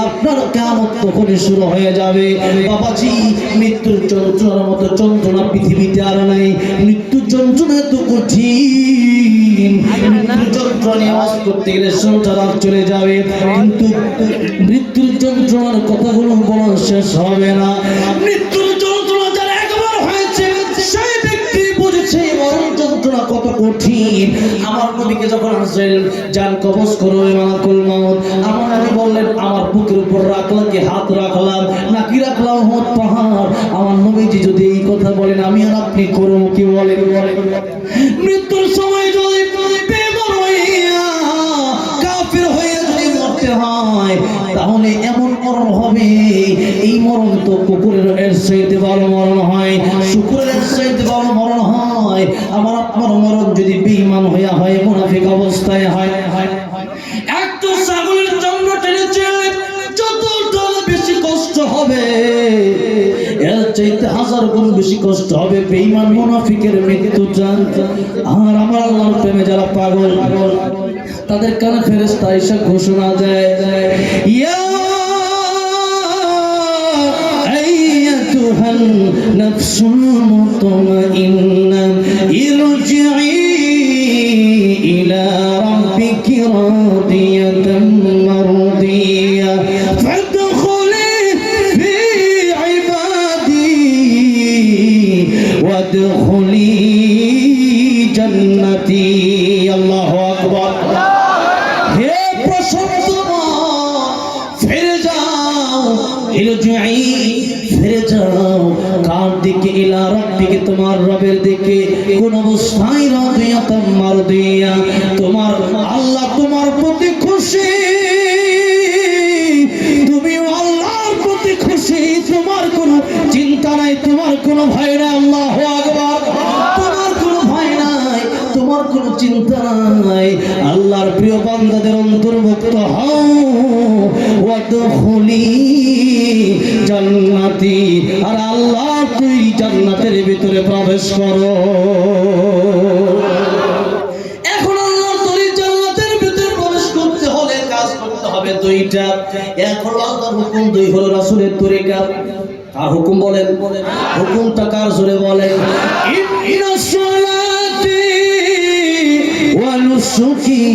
আপনার কিয়ামত তখনই শুরু হয়ে যাবে। বাবাজি, মৃত্যুর যন্ত্রণার মতো যন্ত্রণা পৃথিবীতে আর নাই। মৃত্যুর যন্ত্রণা এত কঠিন, মৃত্যুর যন্ত্রণা আওয়াজ করতে গেলে সংসার চলে যাবে, কিন্তু মৃত্যুর যন্ত্রণার কথাগুলো বলা শেষ হবে না। মৃত্যুর যন্ত্রণা যারা একবার হয়েছে, সেই ব্যক্তি বুঝেছে মরণ যন্ত্রণা কত কঠিন। আমার নবীকে যখন আসলেন, জান কবজ করো মালাকুল মউত, আমার নবী বললেন, আমার বুকের উপর রাখলাম কি হাত রাখলাম নাকি রাখলাম উহুদ পাহাড়? আমার নবীজি যদি এই কথা বলেন, আমি আর আপনি করব কি? বলেন মৃত্যুর সময় যদি বেঈমান হইয়া কাফির হইয়া যদি মরতে হয়, তাহলে এমন মরণ হবে, এই মরণ তো কুকুরের চাইতে বড় মরণ হয়, শুকুরের চাইতে বড় মরণ হয়। আমার আপনার মরণ যদি বেঈমান হইয়া হয়, মুনাফিক অবস্থায় হয়, একটা ছাগলের জন্য টেনেছে, যতটা বেশি কষ্ট হবে, এর চাইতে 1000 গুণ বেশি কষ্ট হবে বেঈমান মুনাফিকের মৃত্যুটা। আর আমার আল্লাহর প্রেমে যারা পাগল, তাদের কানে ফেরেশতা এসে ঘোষণা দেয়, ইয়া আইয়াতুহান নাফসুল মুতমাইন্না ইরজিই ইলা রাব্বিকি রাদিয়াতাম মারদিয়া ফাদখুলি ফি ইবাদি ওয়াদখুলি জান্নাতি। আল্লাহু আকবার। হে প্রশংসা, ফিরে যাও, ইরজিই, ফিরে যাও কার দিকে? ইলা রাব্বিকে, তোমার রবের দিকে। কোন অবস্থায়? রাদিয়াতাম মারদিয়া, তোমার আল্লাহ তোমার প্রতি খুশি, তুমি আল্লাহর প্রতি খুশি, তোমার কোনো চিন্তা নাই, তোমার কোনো ভয় নাই। আল্লাহু আকবার। তোমার কোনো ভয় নাই, তোমার আমার কোনো চিন্তা নাই। আল্লাহর প্রিয় বান্দাদের অন্তর্ভুক্ত হও, ওয়াদখুলি জান্নাতি, আর আল্লাহ তুই জান্নাতের ভিতরে প্রবেশ করো। এখন আল্লাহর তরি জান্নাতের ভিতরে প্রবেশ করতে হলে কাজ করতে হবে দুইটা। এক হলো আল্লাহর হুকুম, দুই হলো রাসূলের তরিকা। আর হুকুম বলেন, হুকুমটা কার জোরে বলেন? ইন্নাস সালাতি ওয়া নুসুকি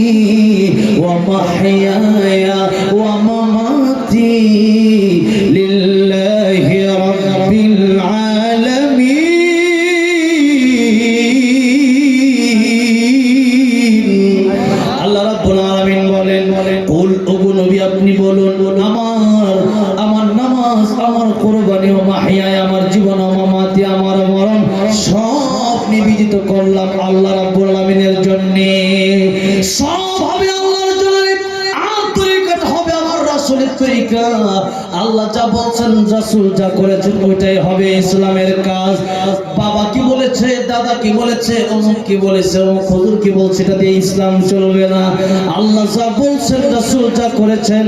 ওয়া মাহইয়ায়া ওয়া মামাতি লিল্লাহি রাব্বিল আলামিন। আল্লাহ রাব্বুল আলামিন বলেন, কুল ওগো নবী আপনি বলুন, আমার নামাজ, আমার কুরবানি, ও মাহইয়ায়া আমার জীবন, ও মামাতি আমার মরণ সব নিবেদিত করলাম আল্লাহ রাব্বুল আলামিনের জন্য। সব হবে আল্লাহর জন্য, আর তরিকাটা হবে আমার রাসূলের তরিকা। আল্লাহ যা বলছেন, রাসূল যা করেছেন ওইটাই হবে ইসলামের কাজ। বাবা কি বলেছে, দাদা কি বলেছে, অমুক কি বলেছে, অমুক হুজুর কি বলছে, এটা দিয়ে ইসলাম চলবে না। আল্লাহ যা বলছেন, রাসূল যা করেছেন,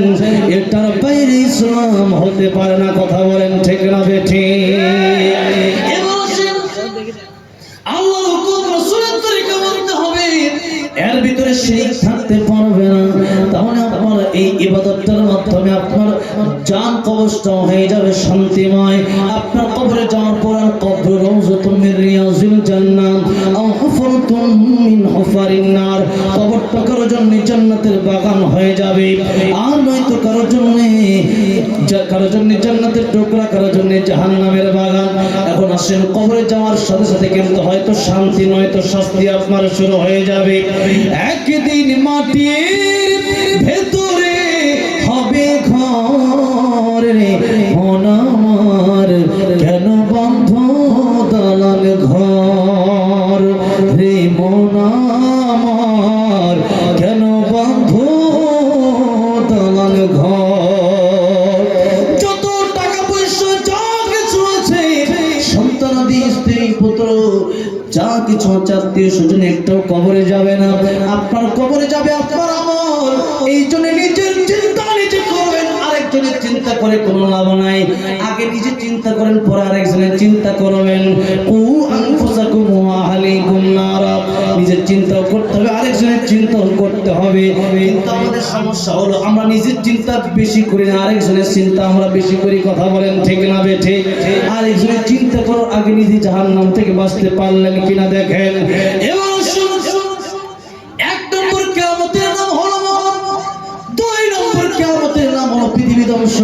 এটার বাইরে ইসলাম হতে পারে না। কথা বলেন ঠিক না বেঠিক? আল্লাহর হুকুম, রাসূলের তরিকা মানতে হবে, এর ভিতরে শিরক থাকতে পারবে না। তাহলে আপনার এই ইবাদতটার মাধ্যমে আপনার জান কবরটা হয়ে যাবে শান্তিময়। আপনার কবরে যাওয়ার পর কবর রওজাতুম মিন রিয়াজিল জান্নাহ আও হুফরাতুম মিন হুফারিন নার, কবরটা কারোর জন্য জান্নাতের বাগান হয়ে যাবে। আর নয়তো কারোর জন্য জান্নাতের টুকরা, কারোর জন্য জাহান্নামের বাগান। এখন আসেন, কবরে যাওয়ার সাথে সাথে কিন্তু হয়তো শান্তি নয়তো শাস্তি আপনার শুরু হয়ে যাবে। একদিন মাটির ভেতরে হবে ঘর রে মন আমার, কেন বন্ধ দালান ঘর রে মন আমার, কেন বন্ধ দালান ঘর। যত টাকা পয়সা যা কিছু আছে, সন্তানাদি, স্ত্রী পুত্র যা কিছু আছে, আত্মীয় স্বজন, একটাও কবরে যাবে না। আপনার কবরে যাবে আপনার আমল। এই জন্য নিজের চিন্তা নিজে করবেন, আরেকজনের চিন্তা করে কোনো লাভ নাই। আগে নিজে চিন্তা করেন, পরে আরেকজনের চিন্তা করবেন। কু আনফুসাকুম ওয়া আহলিকুম নারা, নিজের চিন্তাও করতে হবে, আরেকজনের চিন্তাও করতে হবে। কিন্তু আমাদের সমস্যা হলো আমরা নিজের চিন্তা বেশি করি না, আরেকজনের চিন্তা আমরা বেশি করি। কথা বলেন ঠিক না বেঠিক? আরেকজনের চিন্তা করার আগে নিজে জাহান্নাম থেকে বাঁচতে পারলেন কিনা দেখেন। এবার এক নম্বর কিয়ামতের নাম হলো মরণ, দুই নম্বর কিয়ামতের নাম হলো পৃথিবী ধ্বংস।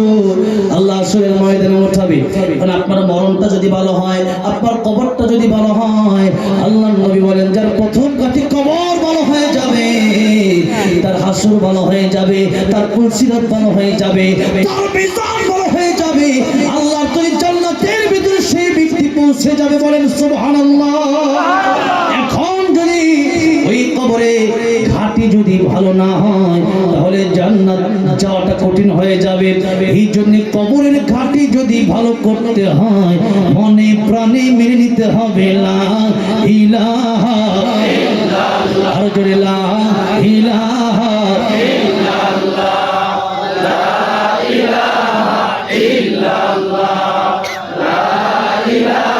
আল্লাহ আসরের ময়দানে উঠাবে। কারণ আপনার মরণটা যদি ভালো হয়, আপনার কবরটা যদি ভালো হয়, আল্লাহর নবী বলেন, যার প্রথম কাঠি কবর ভালো হয়ে যাবে, তার হাসর ভালো হয়ে যাবে, তার পুলসিরাত ভালো হয়ে যাবে, তার মিজান ভালো হয়ে যাবে। আল্লাহর তরি জান্নাতের ভিতরে সেই ব্যক্তি পৌঁছে যাবে। বলেন সুবহানাল্লাহ। এখন যদি ওই কবরে ঘাটি যদি ভালো না হয়, তাহলে জান্নাত যাওয়াটা কঠিন হয়ে যাবে। এই জন্য কবরের ঘাটি যদি ভালো করতে হয়, মনে প্রাণে মেনে নিতে হবে লা ইলাহা ইল্লাল্লাহ, আর জোরে লা ইলাহা ইল্লাল্লাহ, লা ইলাহা ইল্লাল্লাহ, লা ইলাহা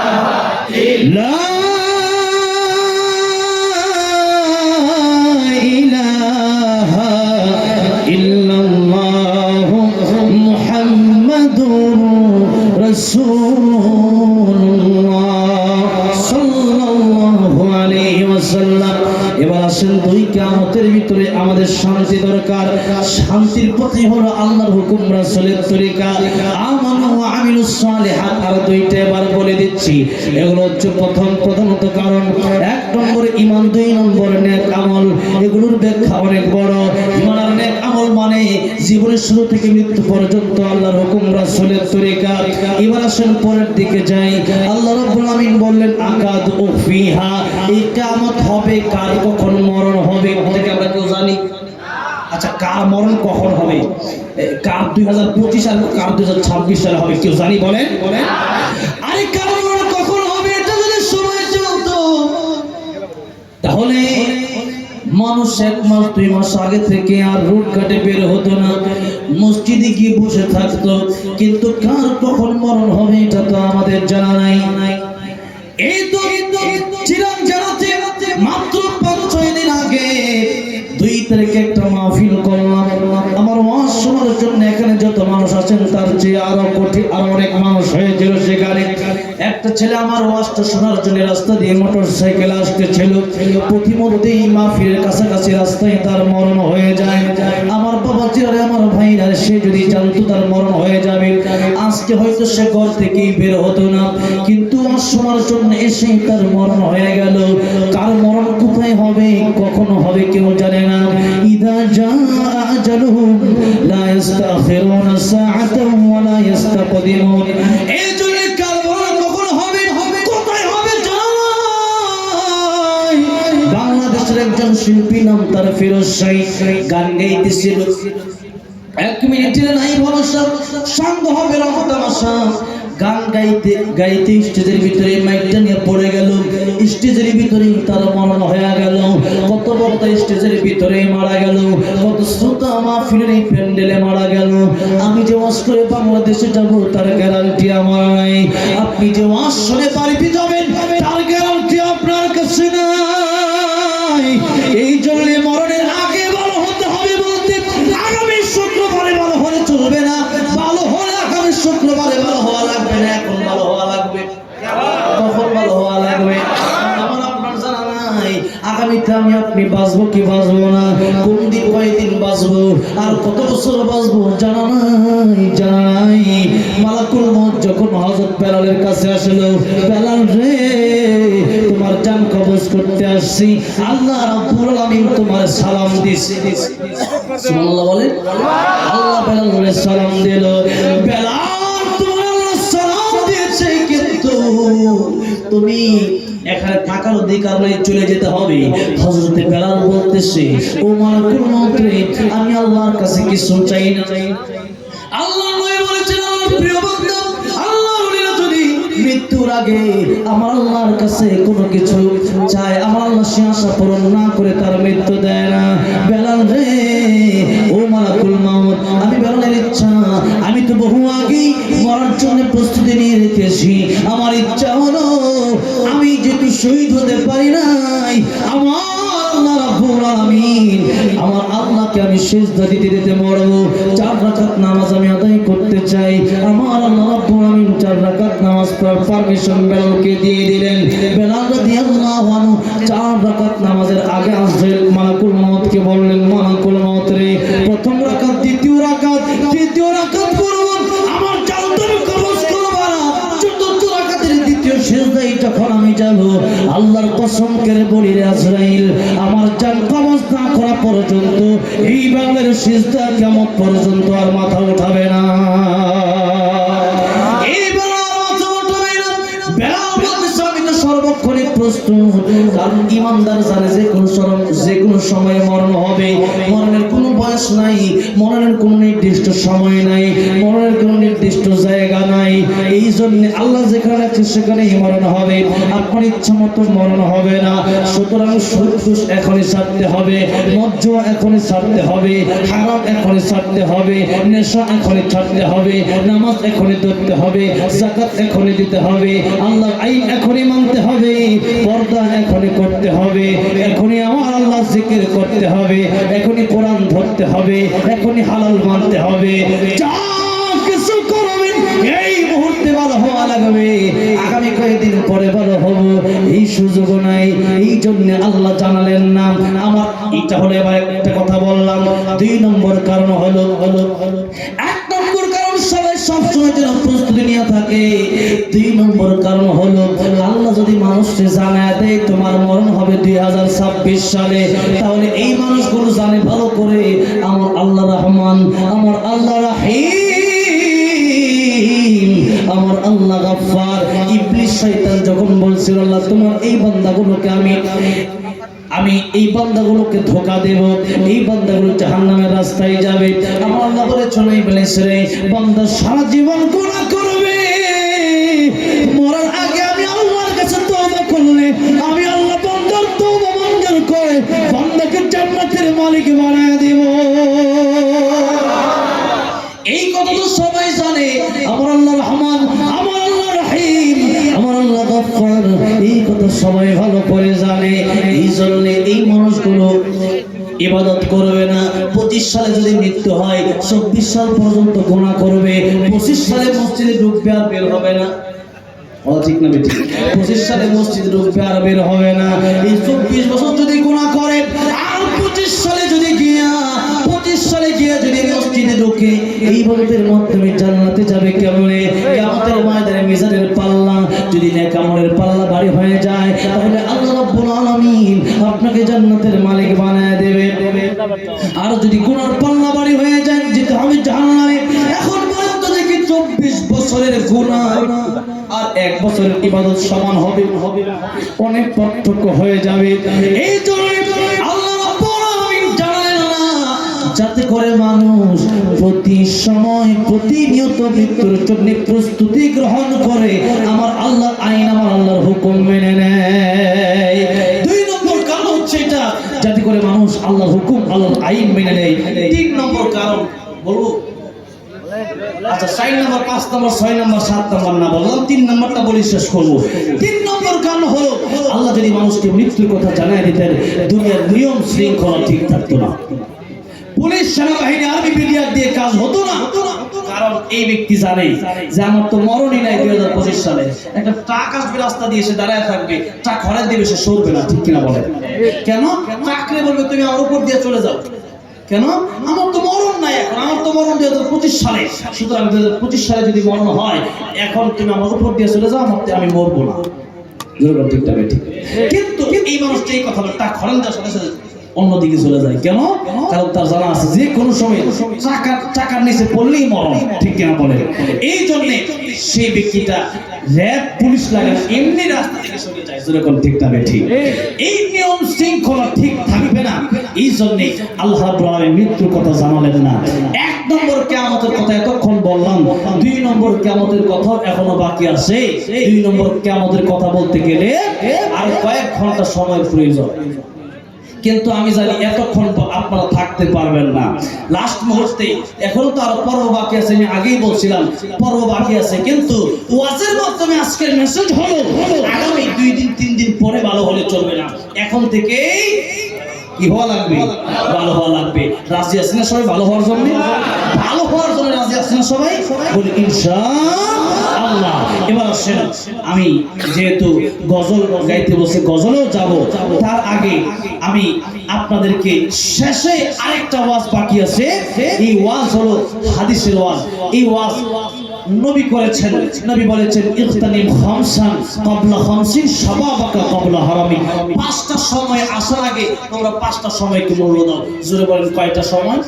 ইল্লাল্লাহ, এবার আসেন, দুই কিয়ামতের ভিতরে আমাদের শান্তি দরকার। শান্তির পথই হলো আল্লাহর হুকুম, রাসূলের তরিকা। আমানু ওয়া আমিলুস সালিহাত, আর দুইটা এবার বলে দিচ্ছি। এগুলো হচ্ছে প্রথমত কারণ। এক নম্বর ঈমান, দুই নম্বর নেক আমল। এগুলোর ব্যাখ্যা অনেক বড়। ঈমান আর নেক আমল মানে জীবনের শুরু থেকে মৃত্যু পর্যন্ত আল্লাহর হুকুম, রাসূলের তরিকা। এবার আসেন পরের দিকে যাই। আল্লাহ রাব্বুল আমিন বললেন, আকাদ ফিহা, এই কিয়ামত হবে, কার কখন মরণ হবে থেকে আমরা কেউ জানি? আচ্ছা, কার মরণ কখন হবে? কার 2025 সাল, কার 2026 সালে হবে কেউ জানি? বলেন। আরে কার মরণ কখন হবে এটা যদি সময় চলতো, তাহলে মানুষ 1 মাস 2 মাস আগে থেকে আর রোড কাটে বের হতো না, মসজিদে গিয়ে বসে থাকতো, কিন্তু কার কখন মরণ হবে এটা তো আমাদের জানা নাই। এই তো চিরাং জানাতে মাত্র 5-6 দিন আগে 2 তারিখে একটা মাহফিল করলাম। আমার ওয়াজ শোনার জন্য এখানে যত মানুষ আছেন তার চেয়ে আরো কোটি আরো অনেক মানুষ হয়েছিল সেখানে। একটা ছেলে আমার ওয়াজটা শোনার জন্য রাস্তা দিয়ে মোটরসাইকেল আসতেছিল, প্রতিমধ্যেই মাহফিলের কাছাকাছি রাস্তায় তার মরণ হয়ে যায়। আমার বাবা চিরারে আমার ভাইরা সে যদি জানতো তার মরণ হয়ে যাবে, আজকে হয়তো সে ঘর থেকেই বের হতো না, কিন্তু ওয়াজ শোনার জন্য এসেই তার মরণ হয়ে গেল। কার মরণ কোথায় হবে কখন হবে কেউ জানে না। ইদা জা আজালুহুম লা ইস্তাখিরুনা সাআতান ওয়া লা ইস্তাকদিমুন। এই জন্য কার মরণ কখন হবে কোথায় হবে জানা নাই। বাংলাদেশের একজন শিল্পী নাম তার ফিরোজ শাহী গান গাইতেছিল, 1 মিনিটের নাই ভরসা, সঙ্গ হবে রহতামাশা। গান গাইতে গাইতে স্টেজের ভিতরে মাইকটা নিয়ে পড়ে গেল, স্টেজের ভিতরে তার মরণ হয়ে গেল। কত বক্তা স্টেজের ভিতরে মারা গেল, কত শ্রোতা মাহফিলের এই প্যান্ডেলে মারা গেল। আমি যে ওয়াজ করে বাংলাদেশে যাব তার গ্যারান্টি আমার নাই, আপনি যে ওয়াজ শুনে বাড়িতে যাবেন তার গ্যারান্টি আপনার কাছে নাই। এই জন্য মরণের আগে ভালো হতে হবে বলতে আগামী শুক্রবারে ভালো হলে চলবে না, ভালো হলে আগামী শুক্রবারে ভালো হওয়া লাগবে না, এখন ভালো হওয়া লাগবে, কখন ভালো হওয়া লাগবে আমার আপনার জানা নাই। আগামীতে আমি আপনি বাঁচবো কি বাঁচবো না, কোন দিন কয়দিন বাঁচবো আর কত বছর বাঁচবো জানা নাই। মালাকুল মউত যখন হযরত বেলালের কাছে আসলো, বেলাল রে তোমার জান কবজ করতে আসছি, আল্লাহ রাব্বুল আলামিন তোমার সালাম দিছে। সুবহানাল্লাহ বলেন। আল্লাহ বেলালকে সালাম দিল, বেলাল তোমার আল্লাহ সালাম দিয়েছে, কিন্তু তুমি এখানে থাকার অধিকার নাই, চলে যেতে হবে। হযরত বেলাল বলতেছে, ও মালাকুল মউত রে আমি আল্লাহর কাছে কিছু চাই না। আল্লাহ নবী বলেছেন, আমার প্রিয় বান্দা আল্লাহর ওলিরা যদি মৃত্যুর আগে আমার আল্লাহর কাছে কোনো কিছু চায়, আমার আল্লাহ সে আশা পূরণ না করে তার মৃত্যু দেয় না। বেলাল রে ও মালাকুল মউত, আমি বেলালের ইচ্ছা আমি তো বহু আগেই মরার জন্য প্রস্তুতি নিয়ে রেখেছি। আমার ইচ্ছা হলো আমি যেহেতু শহীদ হতে পারি নাই, আমার আল্লাহ রাব্বুল আলামিন আমার আল্লাহকে আমি সিজদা দিতে মরবো। 4 রাকাত নামাজ আমি আদায় করতে চাই। আমার আল্লাহ রাব্বুল আলামিন 4 রাকাত নামাজ পড়ার পারমিশন বেলালকে দিয়ে দিলেন। বেলাল রাদিয়াল্লাহু আনহু 4 রাকাত নামাজের আগে আজরাইল মালাকুল মউতকে বললেন, মালাকুল মউত রে প্রথম রাকাত দ্বিতীয় রাকাত তৃতীয় রাকাত পড়ব, আমার জান তুমি কবজ করবা না। চতুর্থ রাকাতের দ্বিতীয় সিজদায় যখন আমি যাব, আল্লাহর কসম করে বলি রে আজরাইল আমার জান কবজ না করা পর্যন্ত এই বেলালের সিজদা কিয়ামত পর্যন্ত আর মাথা উঠাবে না। এই বেলাল মাথা উঠাবে না। বেলাল বলতেছে আমি তো সর্বক্ষণিক প্রস্তুত, কারণ ইমানদার জানে যে কোনো সময়ে মরণ হবে। মরণের কোনো বয়স নাই, মরণের কোনো নির্দিষ্ট সময় নাই, মরণের কোনো নির্দিষ্ট জায়গা নাই। এই জন্য আল্লাহ যেখানে আছে সেখানেই মরণ হবে, আপনার ইচ্ছা মতো মরণ হবে না। সুতরাং সুদ এখনই ছাড়তে হবে, মদ এখনই ছাড়তে হবে, হারাম এখনই ছাড়তে হবে, নেশা এখনই ছাড়তে হবে, নামাজ এখনই ধরতে হবে, যাকাত এখনই দিতে হবে, আল্লাহর আইন এখনই মানতে হবে, পর্দা এখনই করতে হবে, এখনই আমার আল্লাহ জিকির করতে হবে, এখনই কোরআন ধরতে হবে, এখনই হালাল মানতে হবে। যা কিছু করবেন এই মুহূর্তে ভালো হওয়া লাগবে, আগামী কয়েকদিন পরে ভালো হব এই সুযোগ নাই। এই জন্য আল্লাহ জানালেন না আমার। এটা হলো এবার একটা কথা বললাম। 2 নম্বর কারণ হলো 1 নম্বর কারণ সবাই সবসময় যেন প্রস্তুতি নিয়ে থাকে। 2 নম্বর কারণ হলো আল্লাহ যদি মানুষকে জানায় দেয় তোমার মরণ হবে 2026 সালে, তাহলে এই মানুষগুলো জানে ভালো করে আমার আল্লাহ রহমান, আমার আল্লাহ রাহিম, আমার আল্লাহ গফফার। ইবলিস শয়তান যখন বলছিল আল্লাহ তোমার এই বান্দাগুলোকে আমি এই বান্দাগুলোকে ধোঁকা দেব, এই বান্দাগুলো জাহান্নামের রাস্তায় যাবে, আমার আল্লাহ বলেছেন ইবলিস রে বান্দা সারা জীবন গুনাহ করবে, মরার আগে আমি আল্লাহর কাছে তওবা করলে আমি আল্লাহ বান্দার তওবা মঞ্জুর করে বান্দাকে জান্নাতের মালিক বানায় দেব। এই কথা তো সবাই জানে, আমার আল্লাহ রহমান, আমার আল্লাহ রহিম, আমার আল্লাহ গফফার, এই কথা সবাই ভালো করে জানে। এই জন্য এই মানুষগুলো ইবাদত করবে না। 25 সালে যদি মৃত্যু হয় 24 সাল পর্যন্ত গুনাহ করবে, 25 সালে মসজিদে ঢুকবে আর বের হবে না। ঠিক না বেঠিক? 25 সালে মসজিদে ঢুকবে আর বের হবে না। এই 24 বছর যদি গুনাহ করে আর 25 সালে যদি গিয়া যদি মসজিদে ঢুকে, এই ইবাদতের মাধ্যমে জান্নাতে যাবে কেমনে? কিয়ামতের ময়দানে মিজানের পাল্লা যদি নেক আমলের পাল্লা ভারী হয়ে যায়, তাহলে আল্লাহ রাব্বুল আলামিন আপনাকে জান্নাতের মালিক বানায় দেবে। আর যদি গুনার পাল্লা ভারী হয়ে যায়, যেতে হবে জাহান্নামে। এখন পর্যন্ত দেখি 24 বছরের গুনাহ আর 1 বছরের ইবাদত সমান হবে, অনেক পার্থক্য হয়ে যাবে। এই জন্য আল্লাহ রাব্বুল আলামিন জানেন না, যাতে করে মানুষ প্রতি সময় প্রতিনিয়ত মৃত্যুর জন্য প্রস্তুতি গ্রহণ করে, আমার আল্লাহর আইন, আমার আল্লাহর হুকুম মেনে নেয়। 2 নম্বর কারণ হচ্ছে এটা, যাতে করে মানুষ আল্লাহর হুকুম, আল্লাহর আইন মেনে নেয়। 3 নম্বর কারণ বলবো? আচ্ছা, 4 নম্বর, 5 নম্বর, 6 নম্বর, 7 নম্বর না বললাম, 3 নম্বরটা বলে শেষ করবো। 3 নম্বর কারণ হলো, আল্লাহ যদি মানুষকে মৃত্যুর কথা জানায় দিতেন, দুনিয়ার নিয়ম শৃঙ্খলা ঠিক থাকতো না, পুলিশ, সেনাবাহিনী, আর্মি, মিডিয়া দিয়ে কাজ হতো না। কারণ এই ব্যক্তি জানে যে আমার তো মরণই নাই। 2025 সালে একটা ট্রাক আসবে, রাস্তা দিয়ে এসে দাঁড়ায় থাকবে, ট্রাক হরেন দিবে, সে সরবে না। ঠিক কিনা বলে? কেন? ট্রাকরে বলবে তুমি আমার উপর দিয়ে চলে যাও। কেন? আমার তো মরণ নাই, এখন আমার তো মরণ 2025 সালে। সুতরাং 2025 সালে যদি মরণ হয়, এখন তুমি আমার উপর দিয়ে চলে যাও, আমি মরবো না। কিন্তু এই মানুষটা এই কথা ট্রাক হরেন দেওয়ার সাথে সাথে অন্যদিকে চলে যায়। কেন? কারণ তার জানা আছে যে কোনো সময় চাকার নিচে পড়লেই মরণ। ঠিক কিনা বলে? এই জন্য সেই ব্যক্তিটা র্যাব, পুলিশ লাগে না, এমনি রাস্তা থেকে সরে যায়। যেরকম ঠিক না ঠিক? এই নিয়ম শৃঙ্খলা ঠিক থাকবে না। এই জন্য আল্লাহ রাব্বুল আলামিন মৃত্যুর কথা জানালেন না। 1 নম্বর কিয়ামতের কথা এতক্ষণ বললাম, 2 নম্বর কিয়ামতের কথা এখনো বাকি আছে। 2 নম্বর কিয়ামতের কথা বলতে গেলে আর কয়েক ঘন্টা সময় প্রয়োজন, কিন্তু আমি জানি এতক্ষণ তো আপনারা থাকতে পারবেন না। লাস্ট মুহূর্তে এখনো তো আরো পর্ব বাকি আছে, আমি আগেই বলছিলাম পর্ব বাকি আছে। কিন্তু ওয়াজের মাধ্যমে আজকের মেসেজ হলো, আগামী 2 দিন 3 দিন পরে ভালো হলে চলবে না, এখন থেকেই কি হওয়া লাগবে? ভালো হওয়া লাগবে। রাজি আছেন না সবাই ভালো হওয়ার জন্য? ভালো হওয়ার জন্য রাজি আছেন না সবাই? বলি ইনশাআল্লাহ। এবার আসেন, আমি যেহেতু গজল গাইতে বসে গজলেও যাব, তার আগে আমি আপনাদেরকে শেষে আরেকটা ওয়াজ বাকি আছে। এই ওয়াজ হলো হাদিসের ওয়াজ। এই ওয়াজ নবী করেছেন। নবী বলেছেন ইগতানিম খামসান ক্বাবলা খামসিন শাবাবাকা ক্বাবলা হারামি। 5টা সময় আসার আগে তোমরা 5টা সময়কে মূল্য দাও। জোরে বলেন কয়টা সময়?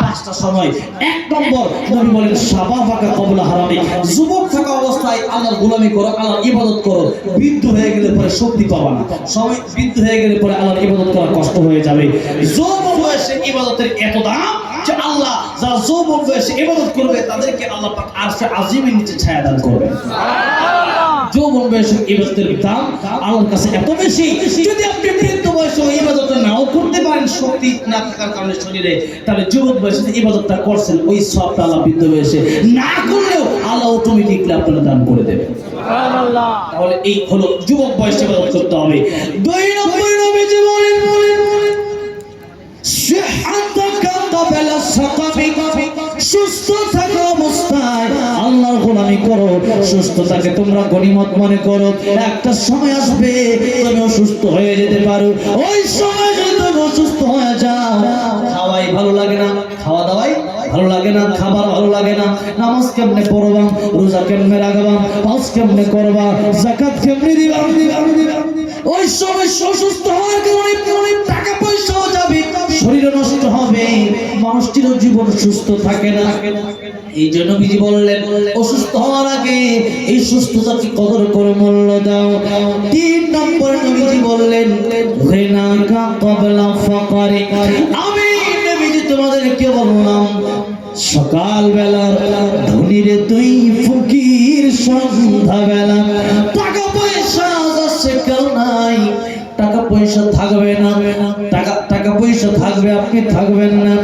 5টা সময়। 1 নম্বর নবী বলেন শাবাবাকা ক্বাবলা হারামি। যুবক থাকা অবস্থায় আল্লাহর গোলামি করো, আল্লাহর ইবাদত করো। বৃদ্ধ হয়ে গেলে পরে শক্তি পাবা না। সময় বৃদ্ধ হয়ে গেলে পরে আল্লাহর ইবাদত করা কষ্ট হয়ে যাবে। যৌবন বয়সে ইবাদতের এত দাম যে আল্লাহ যারা যৌবন বয়সে ইবাদত করবে তাদেরকে আল্লাহ পাক আরশে আজিমের নিচে ছায়া দান করবে। যৌবন বয়সে ইবাদতের দাম আল্লাহর কাছে এত বেশি, যদি আপনি বৃদ্ধ বয়সে ইবাদত নাও করতে পারেন, শক্তি না থাকার কারণে শরীরে, তাহলে যুবক বয়সে যে ইবাদতটা করছেন ওই সবটা আল্লাহ বৃদ্ধ বয়সে না করলেও আল্লাহ অটোমেটিকলি আপনাকে দান করে দেবে। সুবহানাল্লাহ। তাহলে এই হলো যুবক বয়সে ইবাদত করতে হবে। 2 নম্বর নবীজি বলেন সুস্থ থাকা অবস্থায় আল্লাহর গোলামি করো, সুস্থতাকে তোমরা গনিমত মনে করো। একটা সময় আসবে তুমি অসুস্থ হয়ে যেতে পারো, ওই সময় যদি তুমি অসুস্থ হয়ে যাও, খাওয়াই ভালো লাগে না, খাওয়া দাওয়াই ভালো লাগে না, খাবার ভালো লাগে না, নামাজ কেমনে পড়বা, রোজা কেমনে রাখবা, হজ কেমনে করবা, যাকাত কেমনে দিবা, ওই সময় অসুস্থ হওয়ার কারণে টাকা পয়সাও যাবে, শরীর নষ্ট হবে, মানুষটির জীবন সুস্থ থাকে না। এই জন্য নবীজি বললেন অসুস্থ হওয়ার আগে এই সুস্থতাকে কদর করে মূল্য দাও। 3 নম্বর নবীজি বললেন গিনাকা ক্বাবলা ফাকারি। আমি নবীজি তোমাদেরকে বললাম সকাল বেলা ধনীর 2 ফকির, সন্ধ্যা বেলা টাকা পয়সা যাচ্ছে কেউ নাই, টাকা পয়সা থাকবে না, টাকা পয়সা থাকবে, আপনি থাকবেন না,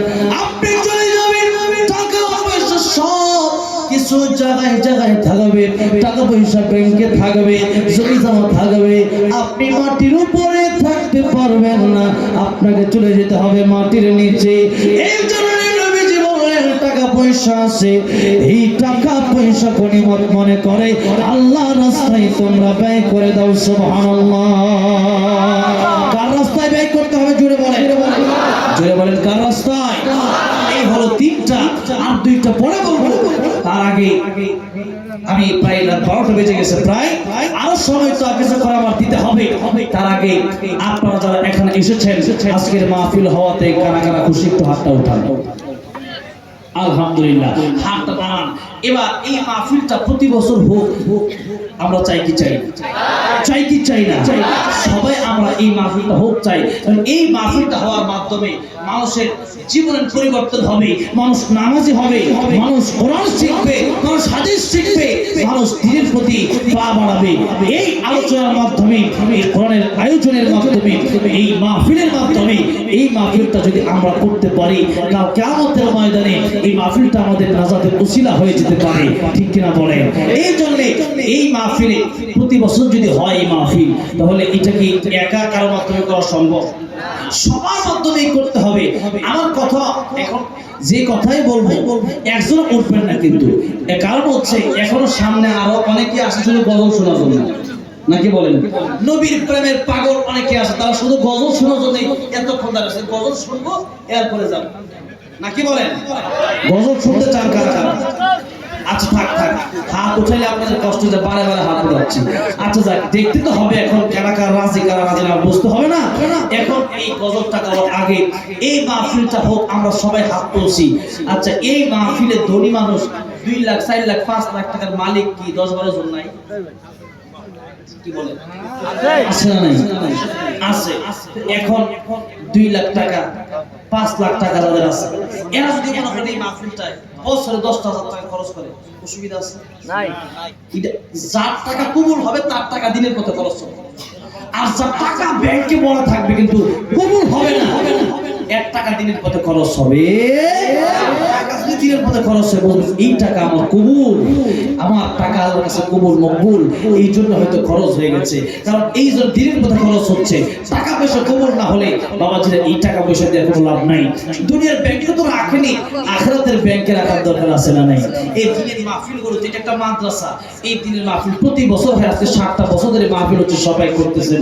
আপনি চলে যাবেন, টাকা পয়সা সব কিছু জায়গায় জায়গায় থাকবে, টাকা পয়সা ব্যাংকে থাকবে, জমি জমা থাকবে, আপনি মাটির উপরে থাকতে পারবেন না, আপনাকে চলে যেতে হবে মাটির নিচে। এই জন্য নবীজি বলেন টাকা পয়সা আছে, এই টাকা পয়সা গনিমত মনে করে আল্লাহর রাস্তায় তোমরা ব্যয় করে দাও। সুবহানাল্লাহ। কার রাস্তায় ব্যয় করতে হবে জোরে বলেন, জোরে বলেন কার রাস্তায়? এই হলো তিনটা, আর দুইটা পরে বলবো। তার আগে আমি প্রায় রাত 12টা বেজে গেছে, প্রায় আরো সময় তো কিছু করে আমার দিতে হবে। তার আগে আপনারা যারা এখানে এসেছেন আজকের মাহফিল হওয়াতে কারা কারা খুশি একটু হাতটা উঠান। আলহামদুলিল্লাহ, হাতটা বানান। এবার এই মাহফিলটা প্রতি বছর হোক, আমরা চাই কি চাই? চাই কি চাই না? সবাই আমরা এই মাহফিলটা হোক চাই, কারণ এই মাহফিলটা হওয়ার মাধ্যমে মানুষের জীবনের পরিবর্তন হবে, মানুষ নামাজি হবে, মানুষ কোরআন শিখবে, মানুষ হাদিস শিখবে, মানুষ দ্বীনের প্রতি পা বাড়াবে। এই আলোচনার মাধ্যমে, এই কোরআনের আয়োজনের মাধ্যমে, এই মাহফিলের মাধ্যমে, এই মাহফিলটা যদি আমরা করতে পারি, কাল কিয়ামতের ময়দানে এই মাহফিলটা আমাদের নাজাতের ওসিলা হয়ে যেতে পারে, ঠিক কিনা বলেন? এই জন্য এই মাহফিলে প্রতি বছর যদি হয় এই মাহফিল, তাহলে এটা কি একা কারো মাধ্যমে করা সম্ভব? সবার মাধ্যমেই করতে হবে। আমার কথা এখন যে কথাই বলবো, একজন উঠবেন না কিন্তু, কারণ হচ্ছে এখনো সামনে আরো অনেকে আসে শুধু গজল শোনার জন্য, নাকি বলেন? নবীর প্রেমের পাগল অনেকে আসে, তারা শুধু গজল শোনার জন্য এতক্ষণ দাঁড়িয়েছে, গজল শুনবো এরপরে যাবো, নাকি বলেন? গজল শুনতে চান কারা কারা? আচ্ছা থাক থাক, হাত উঠাইলে আপনাদের কষ্ট হচ্ছে, বারে বারে হাত উঠাচ্ছি। আচ্ছা যাক, দেখতে তো হবে এখন কারা কারা রাজি কারা রাজি না, বুঝতে হবে না? এখন এই গজলটা গাওয়ার আগে এই মাহফিলটা হোক, আমরা সবাই হাত তুলছি। আচ্ছা, এই মাহফিলে ধনী মানুষ 2 লাখ 4 লাখ 5 লাখ টাকার মালিক কি 10-12 জন নাই? কি বলে আছে না? নাই আছে। এখন 2 লাখ টাকা 5 লাখ টাকা যাদের আছে, এরা যদি মনে করেন এই মাহফিলটায় বছরে 10,000 টাকা খরচ করে, অসুবিধা আছে? নাই। যার টাকা কবুল হবে তার টাকা দিনের পথে খরচ হবে, আর যার টাকা ব্যাংকে বলা থাকবে কিন্তু কবুল হবে না, 1 টাকা দিনের পথে খরচ হবে। দিনের পথে খরচ হবে, বলবেন এই টাকা আমার কবুল, আমার টাকা আল্লাহর কাছে কবুল মকবুল, এই জন্য হয়তো খরচ হয়ে গেছে। কারণ এই জন্য দিনের পথে খরচ হচ্ছে, টাকা পয়সা কবুল না হলে বাবাজিরা এই টাকা পয়সা দিয়ে কোনো লাভ নাই। দুনিয়ার ব্যাংকে তো রাখেনি, আখিরাতের ব্যাংকে রাখার দরকার আছে না নাই? এই দিনের মাহফিলগুলো যেটা একটা মাদ্রাসা, এই দিনের মাহফিল প্রতি বছর হয়, আজকে 7টা বছর ধরে মাহফিল হচ্ছে, সবাই করতেছেন।